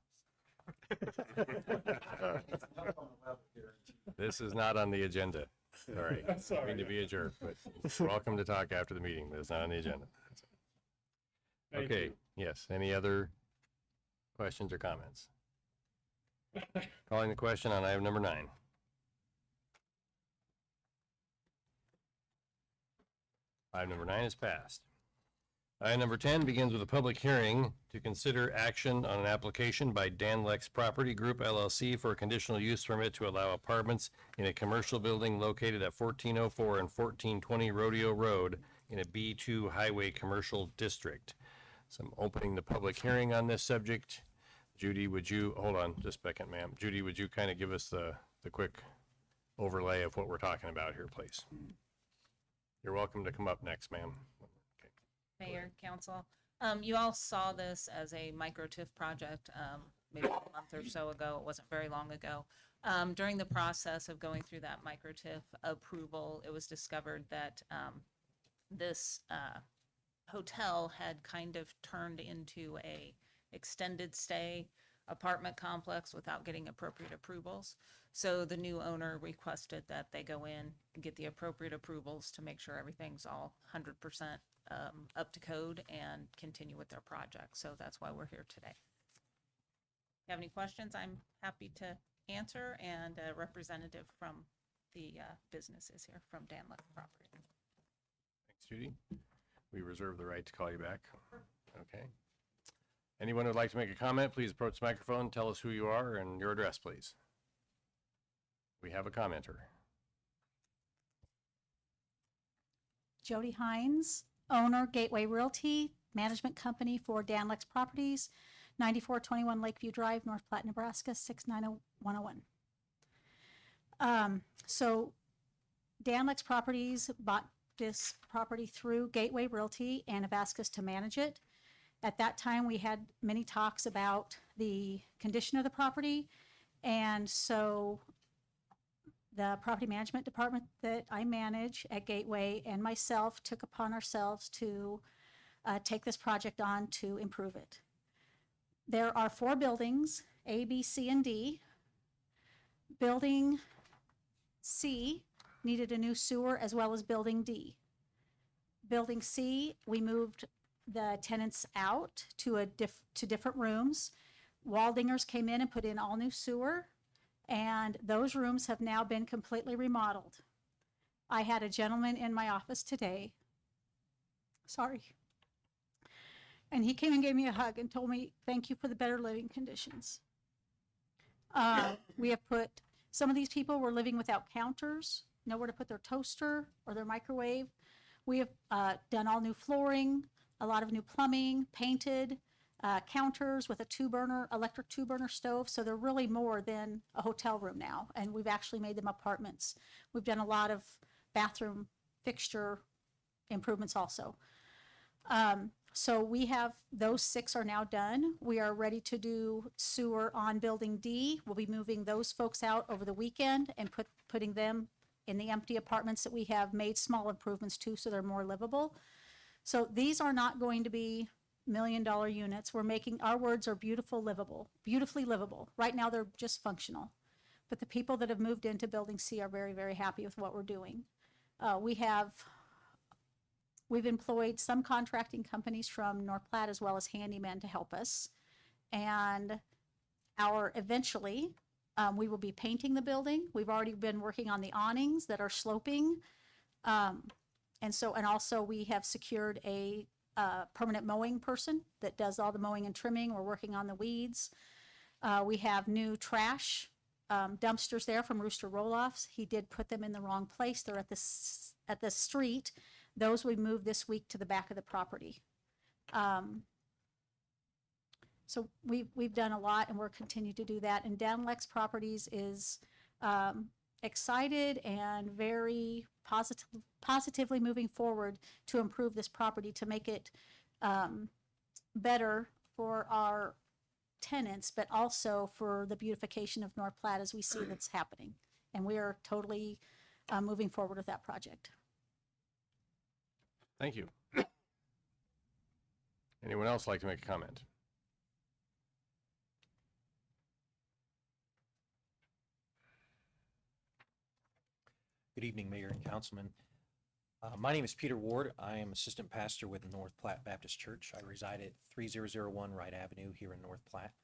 This is not on the agenda. Sorry. I Sorry. mean to be a jerk, but welcome to talk after the meeting, but it's not on the agenda. Thank Okay, you. yes. Any other questions or comments? Calling the question on item number 9. Item number 9 is passed. Item number 10 begins with a public hearing to consider action on an application by Dan Lex Property Group LLC for a conditional use permit to allow apartments in a commercial building located at 1404 and 1420 Rodeo Road in a B2 highway commercial district. So I'm opening the public hearing on this subject. Judy, would you, hold on just a second, ma'am. Judy, would you kind of give us the quick overlay of what we're talking about here, please? You're welcome to come up next, ma'am. Mayor, council, you all saw this as a micro-TIF project, maybe a month or so ago. It wasn't very long ago. During the process of going through that micro-TIF approval, it was discovered that this hotel had kind of turned into a extended stay apartment complex without getting appropriate approvals. So the new owner requested that they go in and get the appropriate approvals to make sure everything's all 100% up to code and continue with their project. So that's why we're here today. If you have any questions, I'm happy to answer, and a representative from the business is here from Dan Lex Property. Thanks, Judy. We reserve the right to call you back. Okay. Anyone who'd like to make a comment, please approach the microphone, tell us who you are and your address, please. We have a commenter. Jody Hines, owner, Gateway Realty, Management Company for Danlex Properties, 9421 Lakeview Drive, North Platte, Nebraska, 690-101. So Danlex Properties bought this property through Gateway Realty and have asked us to manage it. At that time, we had many talks about the condition of the property, and so the property management department that I manage at Gateway and myself took upon ourselves to take this project on to improve it. There are 4 buildings, A, B, C, and D. Building C needed a new sewer, as well as Building D. Building C, we moved the tenants out to different rooms. Waldingers came in and put in all new sewer, and those rooms have now been completely remodeled. I had a gentleman in my office today, and he came and gave me a hug and told me, thank you for the better living conditions. We have put, some of these people were living without counters, nowhere to put their toaster or their microwave. We have done all new flooring, a lot of new plumbing, painted counters with a electric 2-burner stove. So they're really more than a hotel room now. And we've actually made them apartments. We've done a lot of bathroom fixture improvements also. So we have, those 6 are now done. We are ready to do sewer on Building D. We'll be moving those folks out over the weekend and putting them in the empty apartments that we have made small improvements to, so they're more livable. So these are not going to be $1 million units. We're making, our words are beautifully livable. Right now they're just functional. But the people that have moved into Building C are very, very happy with what we're doing. We've employed some contracting companies from North Platte as well as handymen to help us. And eventually, we will be painting the building. We've already been working on the awnings that are sloping. And also we have secured a permanent mowing person that does all the mowing and trimming. We're working on the weeds. We have new trash dumpsters there from Rooster Roll-Offs. He did put them in the wrong place. They're at the street. Those we moved this week to the back of the property. So we've done a lot, and we'll continue to do that. And Danlex Properties is excited and very positively moving forward to improve this property, to make it better for our tenants, but also for the beautification of North Platte as we see that's happening. And we are totally moving forward with that project. Thank you. Anyone else like to make a comment? Good evening, Mayor and Councilman. My name is Peter Ward. I am assistant pastor with North Platte Baptist Church. I reside at 3001 Wright Avenue here in North Platte.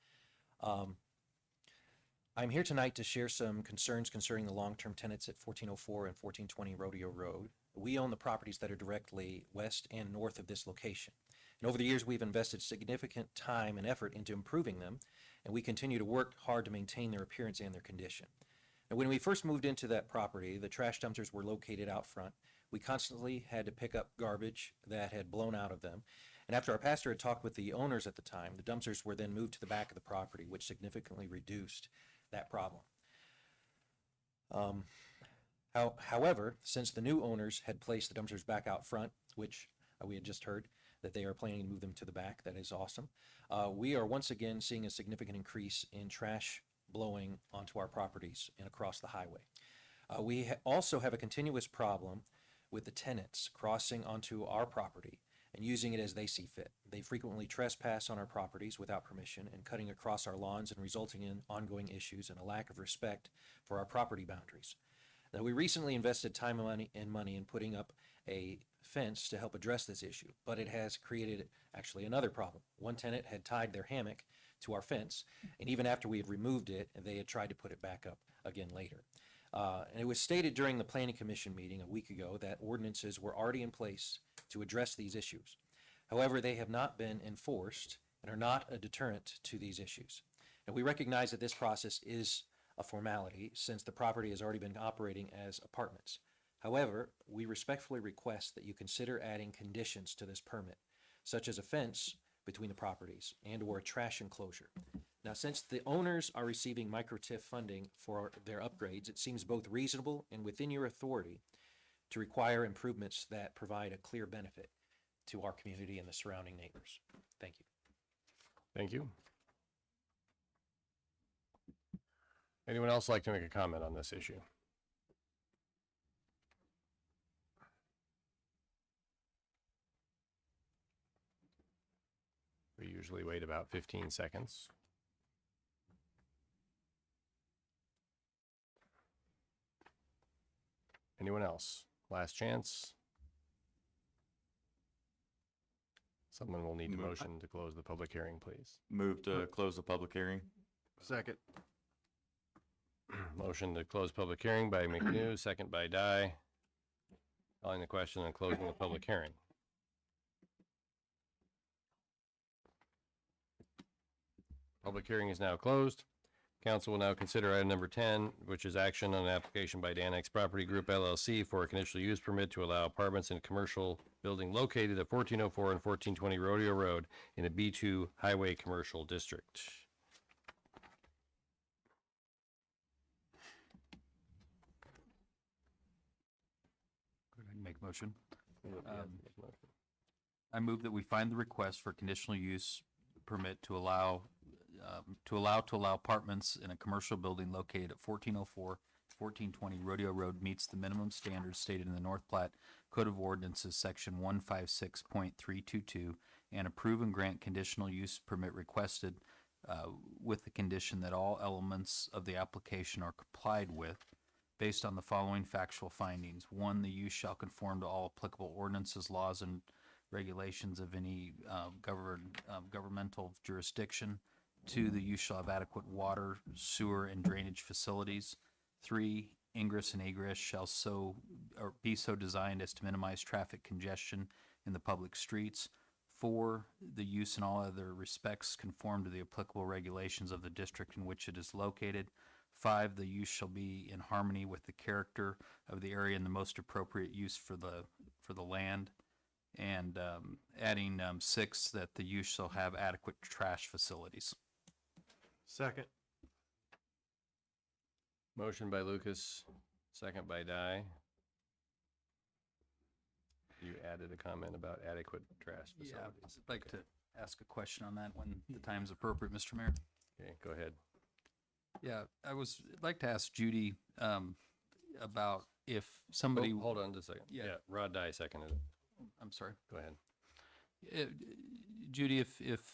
I'm here tonight to share some concerns concerning the long-term tenants at 1404 and 1420 Rodeo Road. We own the properties that are directly west and north of this location. And over the years, we've invested significant time and effort into improving them, and we continue to work hard to maintain their appearance and their condition. And when we first moved into that property, the trash dumpsters were located out front. We constantly had to pick up garbage that had blown out of them. And after our pastor had talked with the owners at the time, the dumpsters were then moved to the back of the property, which significantly reduced that problem. However, since the new owners had placed the dumpsters back out front, which we had just heard that they are planning to move them to the back, that is awesome, we are once again seeing a significant increase in trash blowing onto our properties and across the highway. We also have a continuous problem with the tenants crossing onto our property and using it as they see fit. They frequently trespass on our properties without permission and cutting across our lawns and resulting in ongoing issues and a lack of respect for our property boundaries. Now, we recently invested time and money in putting up a fence to help address this issue, but it has created actually another problem. One tenant had tied their hammock to our fence, and even after we had removed it, they had tried to put it back up again later. And it was stated during the Planning Commission meeting a week ago that ordinances were already in place to address these issues. However, they have not been enforced and are not a deterrent to these issues. And we recognize that this process is a formality since the property has already been operating as apartments. However, we respectfully request that you consider adding conditions to this permit such as a fence between the properties and/or a trash enclosure. Now, since the owners are receiving micro-TIF funding for their upgrades, it seems both reasonable and within your authority to require improvements that provide a clear benefit to our community and the surrounding neighbors. Thank you. Thank you. Anyone else like to make a comment on this issue? We usually wait about 15 seconds. Anyone else? Last chance. Someone will need a motion to close the public hearing, please. Move to close the public hearing. Second. Motion to close public hearing by McNew, second by Dye. Calling the question and closing the public hearing. Public hearing is now closed. Council will now consider item number 10, which is action on an application by Dannex Property Group LLC for a conditional use permit to allow apartments in a commercial building located at 1404 and 1420 Rodeo Road in a B2 Highway Commercial District. Go ahead and make a motion. I move that we find the request for conditional use permit to allow apartments in a commercial building located at 1404, 1420 Rodeo Road meets the minimum standards stated in the North Platte Code of Ordinances, Section 156.322, and approve and grant conditional use permit requested with the condition that all elements of the application are complied with based on the following factual findings. 1, the use shall conform to all applicable ordinances, laws, and regulations of any governmental jurisdiction. 2, the use shall have adequate water, sewer, and drainage facilities. 3, ingress and egress shall be so designed as to minimize traffic congestion in the public streets. 4, the use in all other respects conform to the applicable regulations of the district in which it is located. 5, the use shall be in harmony with the character of the area and the most appropriate use for the land. And adding 6, that the use shall have adequate trash facilities. Second. Motion by Lucas, second by Dye. You added a comment about adequate trash facilities. I'd like to ask a question on that when the time's appropriate, Mr. Mayor. Okay, go ahead. Yeah, I'd like to ask Judy about if somebody. Hold on just a second. Yeah. Rod Dye seconded it. I'm sorry. Go ahead. Judy, if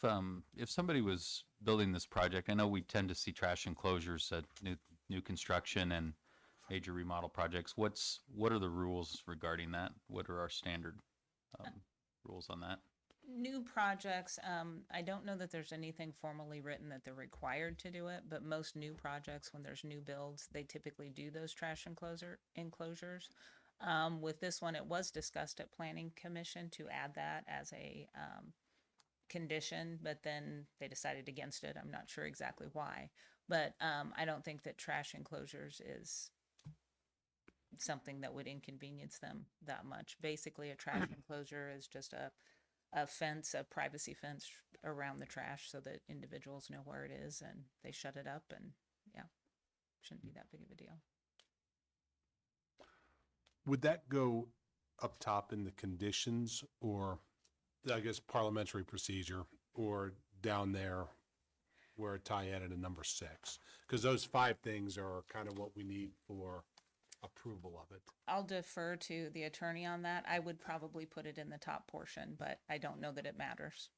somebody was building this project, I know we tend to see trash enclosures at new construction and major remodel projects. What are the rules regarding that? What are our standard rules on that? New projects, I don't know that there's anything formally written that they're required to do it, but most new projects, when there's new builds, they typically do those trash enclosures. With this one, it was discussed at Planning Commission to add that as a condition, but then they decided against it. I'm not sure exactly why, but I don't think that trash enclosures is something that would inconvenience them that much. Basically, a trash enclosure is just a fence, a privacy fence around the trash so that individuals know where it is and they shut it up, and yeah, shouldn't be that big of a deal. Would that go up top in the conditions, or I guess parliamentary procedure, or down there where Ty added a number 6? Because those 5 things are kind of what we need for approval of it. I'll defer to the attorney on that. I would probably put it in the top portion, but I don't know that it matters.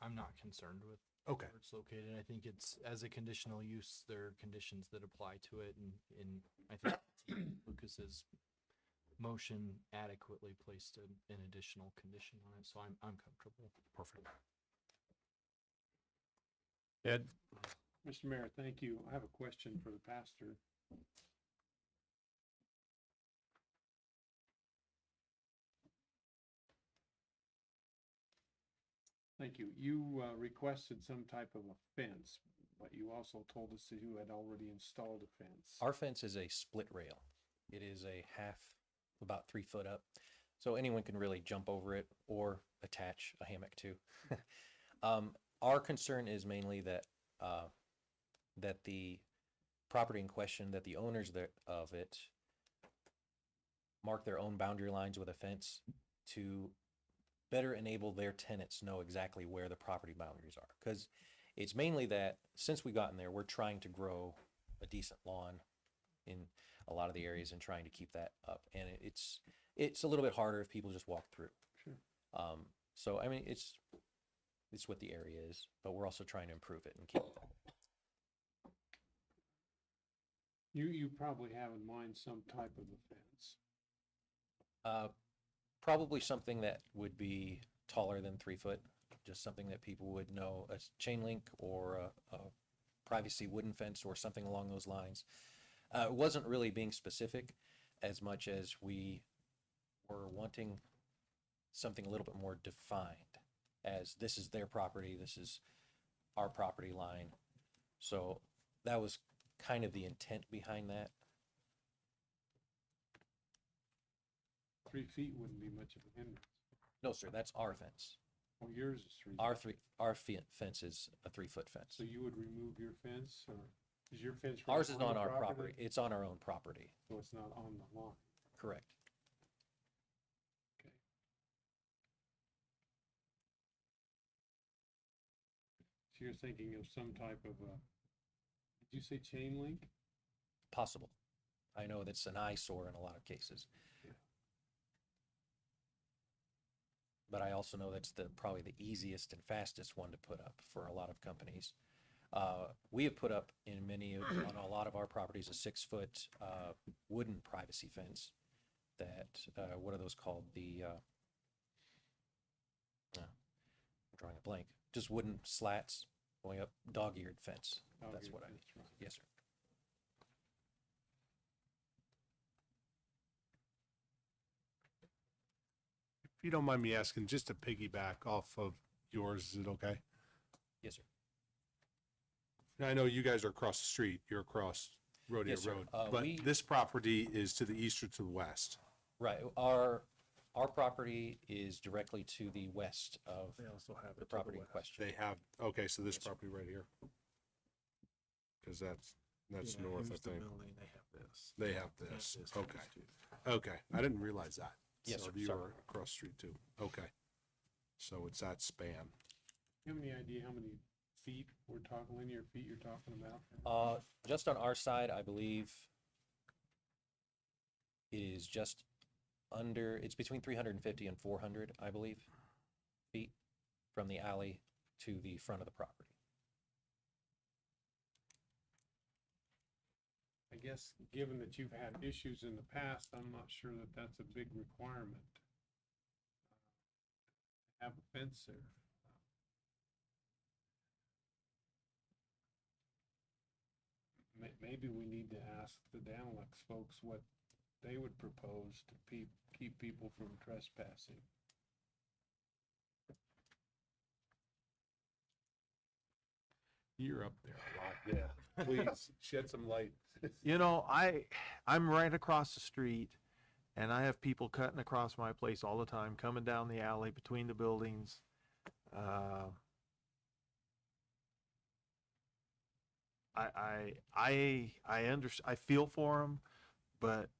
I'm not concerned with Okay. where it's located. I think it's, as a conditional use, there are conditions that apply to it, and I think Lucas's motion adequately placed an additional condition on it, so I'm comfortable. Perfect. Ed? Mr. Mayor, thank you. I have a question for the pastor. Thank you. You requested some type of a fence, but you also told us that you had already installed a fence. Our fence is a split rail. It is about 3 foot up. So anyone can really jump over it or attach a hammock too. Our concern is mainly that, that the property in question, that the owners of it mark their own boundary lines with a fence to better enable their tenants know exactly where the property boundaries are. Because it's mainly that since we've gotten there, we're trying to grow a decent lawn in a lot of the areas and trying to keep that up. And it's a little bit harder if people just walk through. Sure. So I mean, it's what the area is, but we're also trying to improve it and keep it that. You probably have in mind some type of a fence. Probably something that would be taller than 3 foot, just something that people would know, a chain link or a privacy wooden fence or something along those lines. It wasn't really being specific as much as we were wanting something a little bit more defined, as this is their property, this is our property line. So that was kind of the intent behind that. 3 feet wouldn't be much of a hindrance. No, sir, that's our fence. Oh, yours is 3 feet. Our fence is a 3 foot fence. So you would remove your fence, or is your fence? right Ours is on the our property. It's on our own property. So it's not on the line. Correct. Okay. So you're thinking of some type of a, did you say chain link? Possible. I know that's an eyesore in a lot of cases. Yeah. But I also know that's probably the easiest and fastest one to put up for a lot of companies. We have put up on a lot of our properties, a 6 foot wooden privacy fence that, what are those called? I'm drawing a blank. Just wooden slats going up, dog-eared fence. That's what I mean. Right. Yes, sir. If you don't mind me asking, just to piggyback off of yours, is it okay? Yes, sir. Now, I know you guys are across the street, you're across Rodeo Yes, sir. Road, but this property is to the east or to the west? Right. Our property is directly to the west of They also have the property in question. They have, okay, so this property right here? Because that's north, I think. They have this. They have this, okay. Okay, I didn't realize that. Yes, So sir. you Sorry. are across the street too, okay. So it's that span. You have any idea how many feet we're talking, linear feet you're talking about? Just on our side, I believe it is just under, it's between 350 and 400, I believe, feet from the alley to the front of the property. I guess, given that you've had issues in the past, I'm not sure that that's a big requirement. Have a fence there. Maybe we need to ask the Danalex folks what they would propose to keep people from trespassing. You're up there a lot, yeah. Please shed some light. You know, I'm right across the street, and I have people cutting across my place all the time, coming down the alley between the buildings. I feel for them, but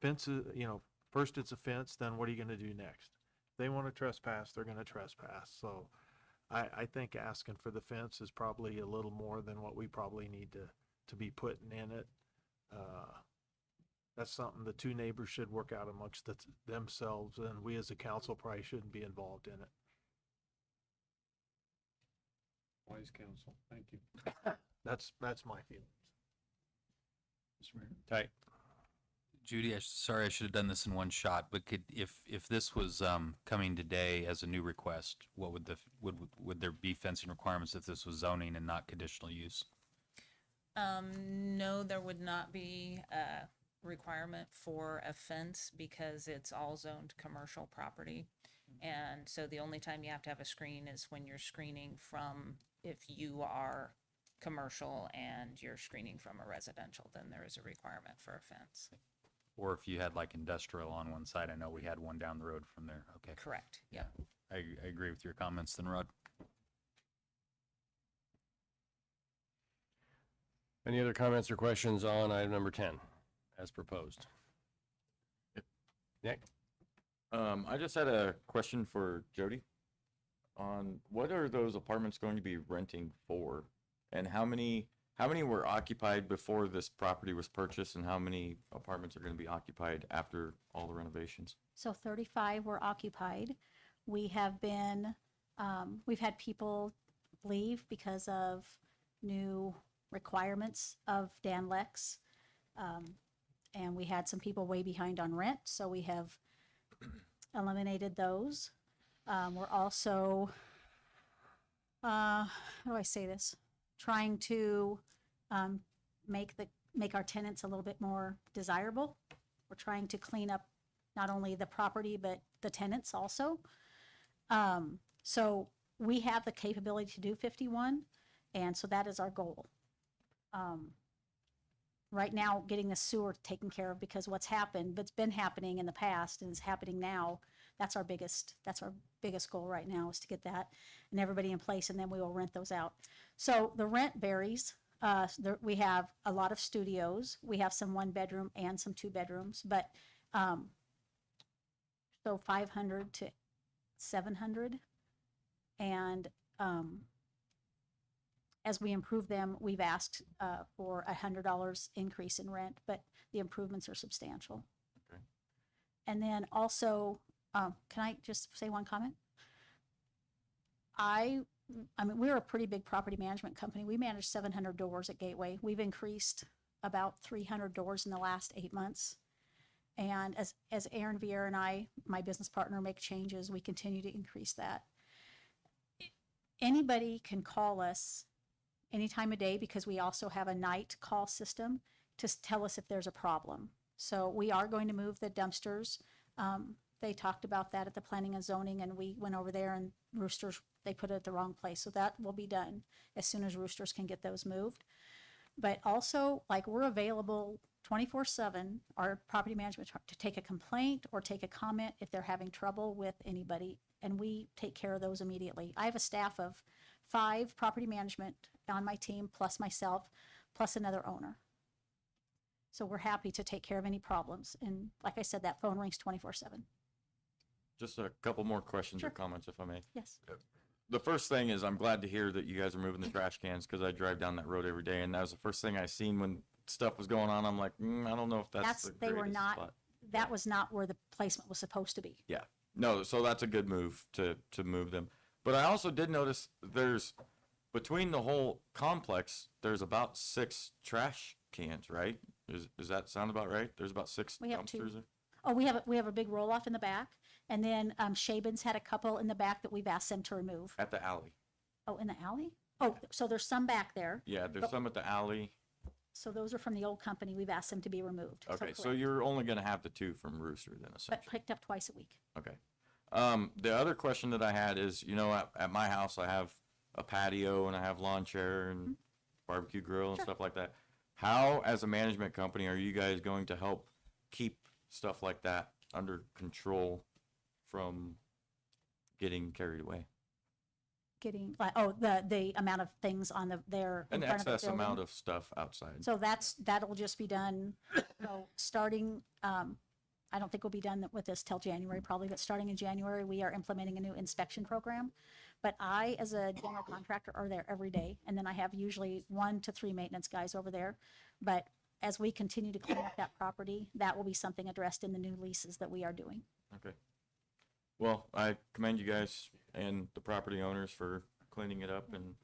fences, first it's a fence, then what are you going to do next? If they want to trespass, they're going to trespass. So I think asking for the fence is probably a little more than what we probably need to be putting in it. That's something the two neighbors should work out amongst themselves, and we as a council probably shouldn't be involved in it. Wise counsel, thank you. That's my feelings. Tight. Judy, sorry I should have done this in one shot, but if this was coming today as a new request, what would there be fencing requirements if this was zoning and not conditional use? No, there would not be a requirement for a fence because it's all zoned commercial property. And so the only time you have to have a screen is when you're screening from, if you are commercial and you're screening from a residential, then there is a requirement for a fence. Or if you had like industrial on one side, I know we had one down the road from there. Okay. Correct, yeah. I agree with your comments then, Rod. Any other comments or questions on item number 10 as proposed? Nick? I just had a question for Jody on what are those apartments going to be renting for? And how many were occupied before this property was purchased, and how many apartments are going to be occupied after all the renovations? So 35 were occupied. We have been, we've had people leave because of new requirements of Dan Lex. And we had some people way behind on rent, so we have eliminated those. We're also, how do I say this? Trying to make our tenants a little bit more desirable. We're trying to clean up not only the property, but the tenants also. So we have the capability to do 51, and so that is our goal. Right now, getting the sewer taken care of, because what's happened, but it's been happening in the past and is happening now, that's our biggest goal right now, is to get that and everybody in place, and then we will rent those out. So the rent varies. We have a lot of studios. We have some 1-bedroom and some 2 bedrooms, but so 500 to 700. And as we improve them, we've asked for $100 increase in rent, but the improvements are substantial. Okay. And then also, can I just say one comment? I mean, we're a pretty big property management company. We manage 700 doors at Gateway. We've increased about 300 doors in the last 8 months. And as Aaron Vieira and I, my business partner, make changes, we continue to increase that. Anybody can call us any time of day, because we also have a night call system to tell us if there's a problem. So we are going to move the dumpsters. They talked about that at the planning and zoning, and we went over there, and Roosters, they put it at the wrong place. So that will be done as soon as Roosters can get those moved. But also, like, we're available 24/7, our property management, to take a complaint or take a comment if they're having trouble with anybody, and we take care of those immediately. I have a staff of 5 property management on my team, plus myself, plus another owner. So we're happy to take care of any problems. And like I said, that phone rings 24/7. Just a couple more questions Sure. or comments, if I may. Yes. The first thing is I'm glad to hear that you guys are moving the trash cans, because I drive down that road every day, and that was the first thing I seen when stuff was going on. I'm like, I don't know if that's the They were greatest not, spot. that was not where the placement was supposed to be. Yeah. No, so that's a good move to move them. But I also did notice there's, between the whole complex, there's about 6 trash cans, right? Does that sound about right? There's about 6 We have 2. dumpsters there? Oh, we have a big roll off in the back, and then Shaban's had a couple in the back that we've asked them to remove. At the alley. Oh, in the alley? Oh, so there's some back there. Yeah, there's But- some at the alley. So those are from the old company. We've asked them to be removed. Okay, so correct. you're only gonna have the 2 from Rooster then, But essentially. picked up twice a week. Okay. The other question that I had is, at my house, I have a patio and I have lawn chair and barbecue grill and stuff like that. How, as a management company, are you guys going to help keep stuff like that under control from getting carried away? Getting, like, oh, the amount of things on their. in An front of the excess building. amount of stuff outside. So that'll just be done, starting, I don't think we'll be done with this till January probably, but starting in January, we are implementing a new inspection program. But I, as a general contractor, are there every day, and then I have usually 1 to 3 maintenance guys over there. But as we continue to clean up that property, that will be something addressed in the new leases that we are doing. Okay. Well, I commend you guys and the property owners for cleaning it up and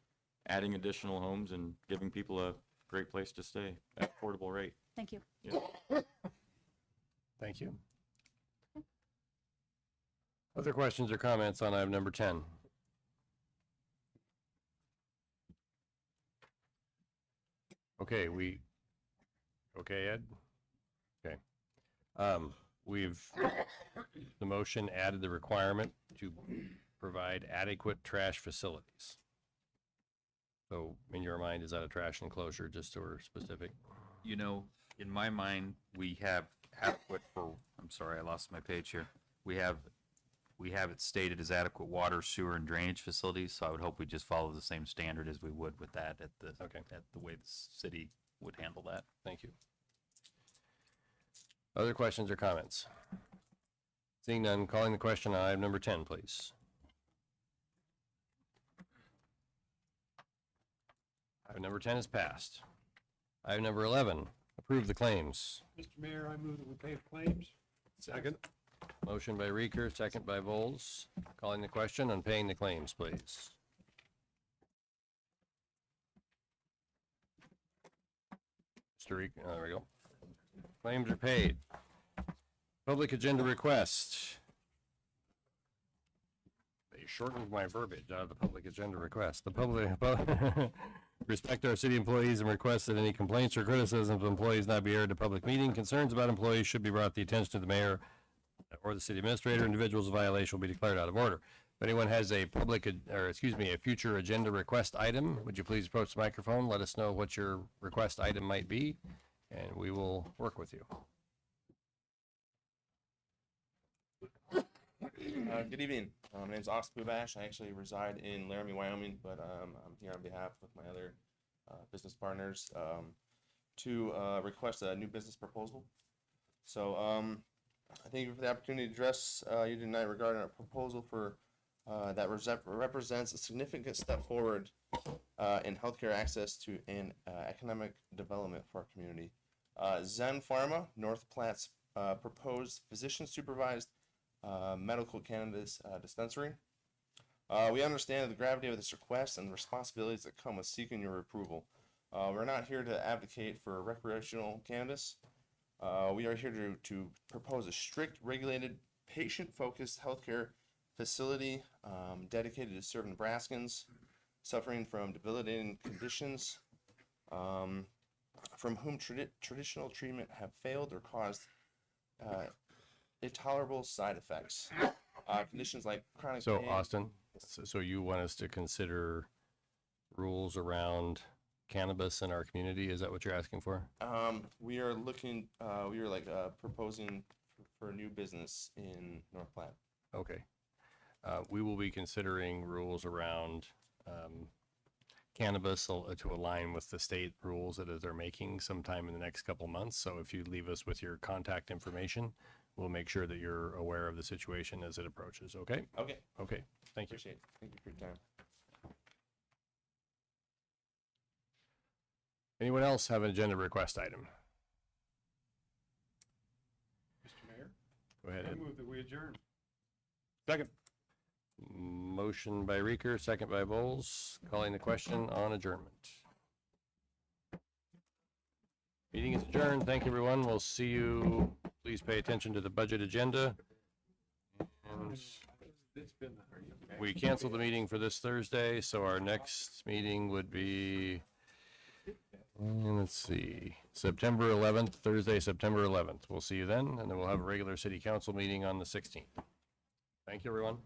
adding additional homes and giving people a great place to stay at affordable rate. Thank you. Yeah. Thank you. Other questions or comments on item number 10? Okay, okay, Ed? Okay. We've, the motion added the requirement to provide adequate trash facilities. So in your mind, is that a trash enclosure, just or specific? In my mind, we have adequate for, I'm sorry, I lost my page here. We have it stated as adequate water, sewer, and drainage facilities, so I would hope we just follow the same standard as we would with that at the way the city would handle that. Thank you. Other questions or comments? Seeing none, calling the question on item number 10, please. Item number 10 is passed. Item number 11, approve the claims. Mr. Mayor, I move that we pay the claims. Second. Motion by Reeker, second by Bowles. Calling the question on paying the claims, please. Mr. Reeker, there we go. Claims are paid. Public agenda request. They shortened my verbiage out of the public agenda request. The public respect our city employees and request that any complaints or criticisms of employees not be aired at a public meeting. Concerns about employees should be brought to the attention of the mayor or the city administrator. Individuals in violation will be declared out of order. If anyone has a a future agenda request item, would you please approach the microphone? Let us know what your request item might be, and we will work with you. Good evening. My name is Austin Bubash. I actually reside in Laramie, Wyoming, but I'm here on behalf with my other business partners to request a new business proposal. So I thank you for the opportunity to address you tonight regarding our proposal for that represents a significant step forward in healthcare access to and economic development for our community. Zen Pharma, North Platte's proposed physician-supervised medical cannabis dispensary. We understand the gravity of this request and the responsibilities that come with seeking your approval. We're not here to advocate for recreational cannabis. We are here to propose a strict, regulated, patient-focused healthcare facility dedicated to serve Nebraskans suffering from debilitating conditions, from whom traditional treatment have failed or caused intolerable side effects. Conditions like chronic So, pain. Austin, so you want us to consider rules around cannabis in our community? Is that what you're asking for? We are looking, we are proposing for a new business in North Platte. Okay. We will be considering rules around cannabis to align with the state rules that they're making sometime in the next couple months. So if you leave us with your contact information, we'll make sure that you're aware of the situation as it approaches, okay? Okay. Okay, thank you. Appreciate it. Thank you for your time. Anyone else have an agenda request item? Mr. Mayor, Go ahead, I Ed. move that we adjourn. Second. Motion by Reeker, second by Bowles, calling the question on adjournment. Meeting is adjourned. Thank you, everyone. We'll see you. Please pay attention to the budget agenda. And we canceled the meeting for this Thursday, so our next meeting would be, let's see, September 11th, Thursday, September 11th. We'll see you then, and then we'll have a regular city council meeting on the 16th. Thank you, everyone.